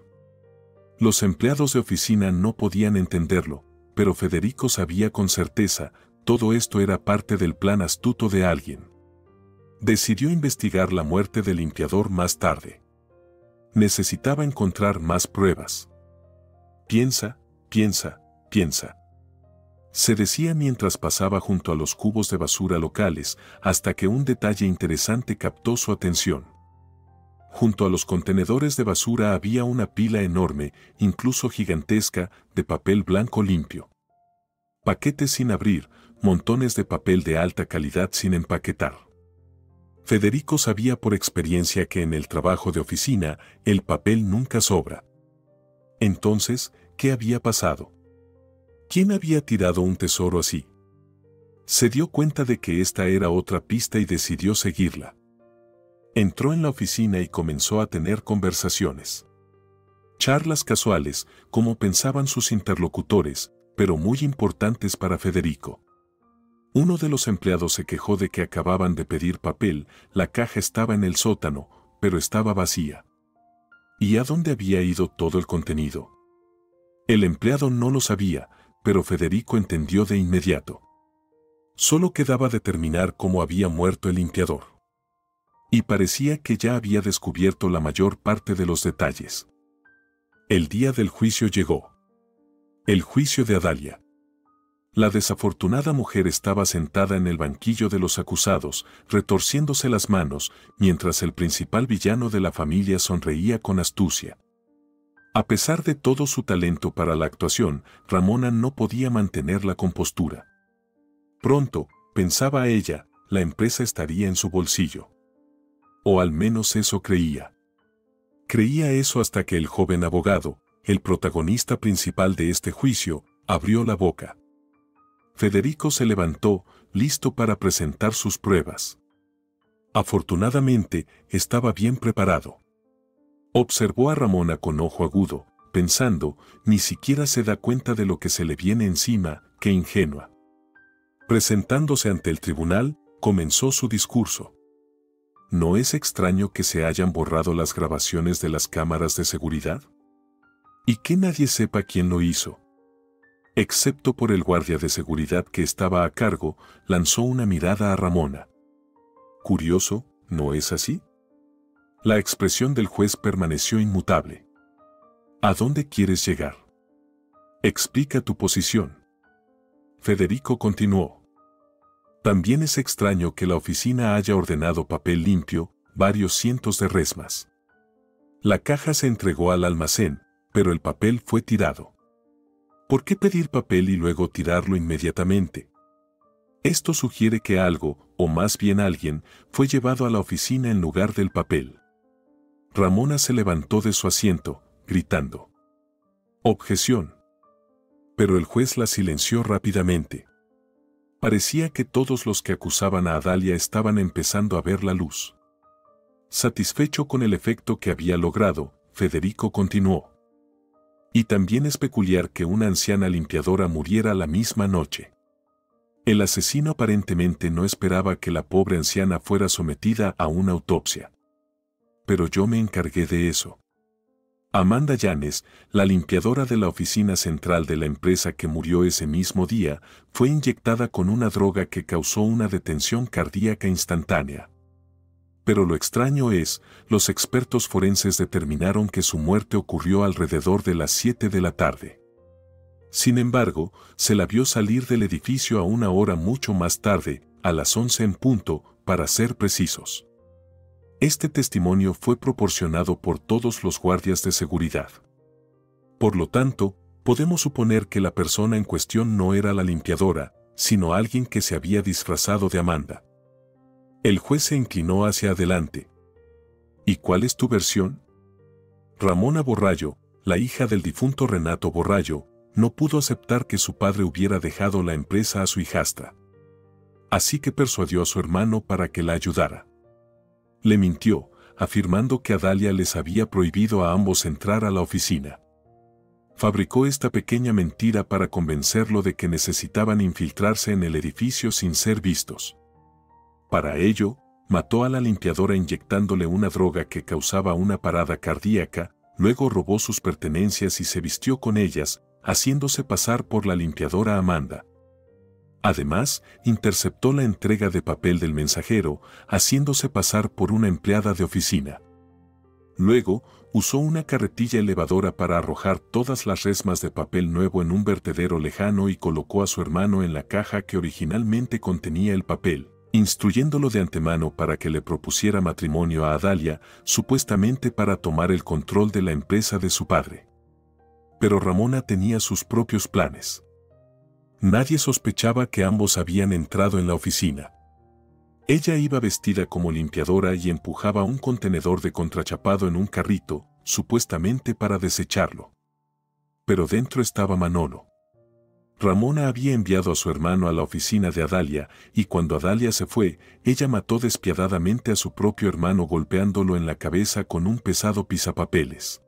Los empleados de oficina no podían entenderlo, pero Federico sabía con certeza, todo esto era parte del plan astuto de alguien. Decidió investigar la muerte del limpiador más tarde. Necesitaba encontrar más pruebas. Piensa, piensa, piensa. Se decía mientras pasaba junto a los cubos de basura locales, hasta que un detalle interesante captó su atención. Junto a los contenedores de basura había una pila enorme, incluso gigantesca, de papel blanco limpio. Paquetes sin abrir, montones de papel de alta calidad sin empaquetar. Federico sabía por experiencia que en el trabajo de oficina, el papel nunca sobra. Entonces, ¿qué había pasado? ¿Quién había tirado un tesoro así? Se dio cuenta de que esta era otra pista y decidió seguirla. Entró en la oficina y comenzó a tener conversaciones. Charlas casuales, como pensaban sus interlocutores, pero muy importantes para Federico. Uno de los empleados se quejó de que acababan de pedir papel, la caja estaba en el sótano, pero estaba vacía. ¿Y a dónde había ido todo el contenido? El empleado no lo sabía, pero Federico entendió de inmediato. Solo quedaba determinar cómo había muerto el limpiador. Y parecía que ya había descubierto la mayor parte de los detalles. El día del juicio llegó. El juicio de Adalia. La desafortunada mujer estaba sentada en el banquillo de los acusados, retorciéndose las manos, mientras el principal villano de la familia sonreía con astucia. A pesar de todo su talento para la actuación, Ramona no podía mantener la compostura. Pronto, pensaba ella, la empresa estaría en su bolsillo. O al menos eso creía. Creía eso hasta que el joven abogado, el protagonista principal de este juicio, abrió la boca. Federico se levantó, listo para presentar sus pruebas. Afortunadamente, estaba bien preparado. Observó a Ramona con ojo agudo, pensando, ni siquiera se da cuenta de lo que se le viene encima, qué ingenua. Presentándose ante el tribunal, comenzó su discurso. ¿No es extraño que se hayan borrado las grabaciones de las cámaras de seguridad? ¿Y que nadie sepa quién lo hizo? Excepto por el guardia de seguridad que estaba a cargo, lanzó una mirada a Ramona. Curioso, ¿no es así? La expresión del juez permaneció inmutable. ¿A dónde quieres llegar? Explica tu posición. Federico continuó. También es extraño que la oficina haya ordenado papel limpio, varios cientos de resmas. La caja se entregó al almacén, pero el papel fue tirado. ¿Por qué pedir papel y luego tirarlo inmediatamente? Esto sugiere que algo, o más bien alguien, fue llevado a la oficina en lugar del papel. Ramona se levantó de su asiento, gritando. Objeción. Pero el juez la silenció rápidamente. Parecía que todos los que acusaban a Adalia estaban empezando a ver la luz. Satisfecho con el efecto que había logrado, Federico continuó. Y también es peculiar que una anciana limpiadora muriera la misma noche. El asesino aparentemente no esperaba que la pobre anciana fuera sometida a una autopsia. Pero yo me encargué de eso. Amanda Yanes, la limpiadora de la oficina central de la empresa que murió ese mismo día, fue inyectada con una droga que causó una detención cardíaca instantánea. Pero lo extraño es, los expertos forenses determinaron que su muerte ocurrió alrededor de las 7 de la tarde. Sin embargo, se la vio salir del edificio a una hora mucho más tarde, a las 11 en punto, para ser precisos. Este testimonio fue proporcionado por todos los guardias de seguridad. Por lo tanto, podemos suponer que la persona en cuestión no era la limpiadora, sino alguien que se había disfrazado de Amanda. El juez se inclinó hacia adelante. ¿Y cuál es tu versión? Ramona Borrallo, la hija del difunto Renato Borrallo, no pudo aceptar que su padre hubiera dejado la empresa a su hijastra. Así que persuadió a su hermano para que la ayudara. Le mintió, afirmando que Adalia les había prohibido a ambos entrar a la oficina. Fabricó esta pequeña mentira para convencerlo de que necesitaban infiltrarse en el edificio sin ser vistos. Para ello, mató a la limpiadora inyectándole una droga que causaba una parada cardíaca, luego robó sus pertenencias y se vistió con ellas, haciéndose pasar por la limpiadora Amanda. Además, interceptó la entrega de papel del mensajero, haciéndose pasar por una empleada de oficina. Luego, usó una carretilla elevadora para arrojar todas las resmas de papel nuevo en un vertedero lejano y colocó a su hermano en la caja que originalmente contenía el papel, instruyéndolo de antemano para que le propusiera matrimonio a Adalia, supuestamente para tomar el control de la empresa de su padre. Pero Ramona tenía sus propios planes. Nadie sospechaba que ambos habían entrado en la oficina. Ella iba vestida como limpiadora y empujaba un contenedor de contrachapado en un carrito, supuestamente para desecharlo. Pero dentro estaba Manolo. Ramona había enviado a su hermano a la oficina de Adalia, y cuando Adalia se fue, ella mató despiadadamente a su propio hermano golpeándolo en la cabeza con un pesado pisapapeles.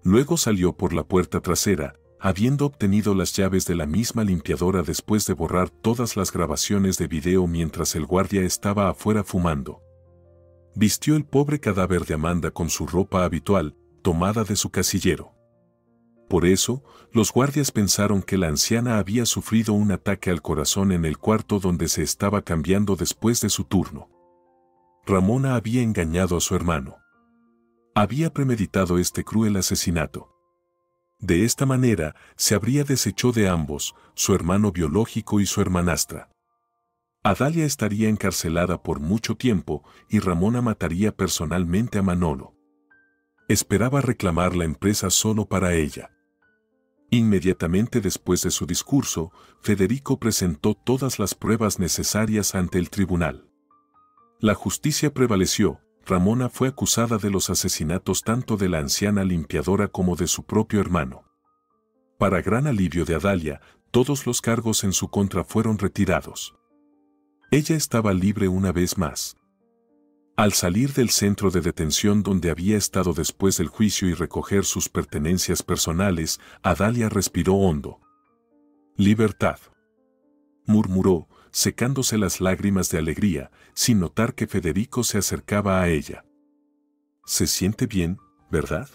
Luego salió por la puerta trasera, habiendo obtenido las llaves de la misma limpiadora después de borrar todas las grabaciones de video mientras el guardia estaba afuera fumando. Vistió el pobre cadáver de Amanda con su ropa habitual, tomada de su casillero. Por eso, los guardias pensaron que la anciana había sufrido un ataque al corazón en el cuarto donde se estaba cambiando después de su turno. Ramona había engañado a su hermano. Había premeditado este cruel asesinato. De esta manera, se habría deshecho de ambos, su hermano biológico y su hermanastra. Adalia estaría encarcelada por mucho tiempo y Ramona mataría personalmente a Manolo. Esperaba reclamar la empresa solo para ella. Inmediatamente después de su discurso, Federico presentó todas las pruebas necesarias ante el tribunal. La justicia prevaleció. Ramona fue acusada de los asesinatos tanto de la anciana limpiadora como de su propio hermano. Para gran alivio de Adalia, todos los cargos en su contra fueron retirados. Ella estaba libre una vez más. Al salir del centro de detención donde había estado después del juicio y recoger sus pertenencias personales, Adalia respiró hondo. «Libertad», murmuró, secándose las lágrimas de alegría, sin notar que Federico se acercaba a ella. «Se siente bien, ¿verdad?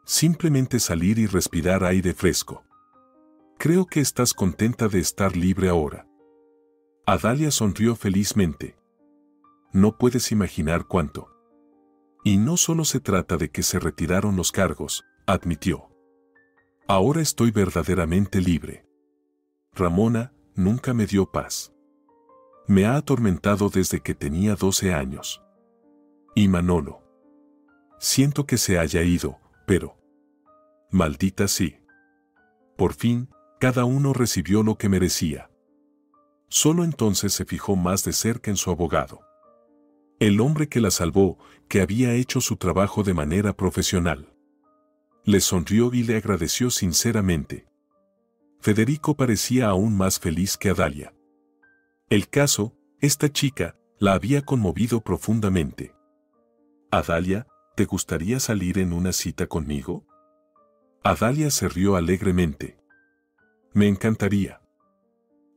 Simplemente salir y respirar aire fresco. Creo que estás contenta de estar libre ahora». Adalia sonrió felizmente. «No puedes imaginar cuánto. Y no solo se trata de que se retiraron los cargos», admitió. «Ahora estoy verdaderamente libre. Ramona nunca me dio paz. Me ha atormentado desde que tenía 12 años. Y Manolo. Siento que se haya ido, pero... maldita sí. Por fin, cada uno recibió lo que merecía». Solo entonces se fijó más de cerca en su abogado. El hombre que la salvó, que había hecho su trabajo de manera profesional. Le sonrió y le agradeció sinceramente. Federico parecía aún más feliz que Adalia. El caso, esta chica, la había conmovido profundamente. «Adalia, ¿te gustaría salir en una cita conmigo?» Adalia se rió alegremente. «Me encantaría».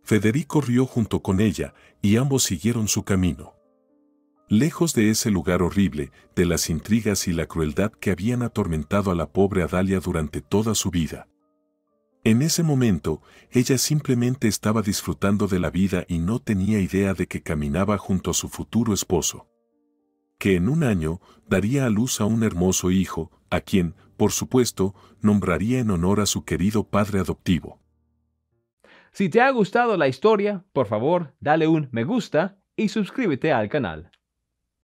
Federico rió junto con ella, y ambos siguieron su camino. Lejos de ese lugar horrible, de las intrigas y la crueldad que habían atormentado a la pobre Adalia durante toda su vida. En ese momento, ella simplemente estaba disfrutando de la vida y no tenía idea de que caminaba junto a su futuro esposo, que en un año daría a luz a un hermoso hijo, a quien, por supuesto, nombraría en honor a su querido padre adoptivo. Si te ha gustado la historia, por favor, dale un me gusta y suscríbete al canal.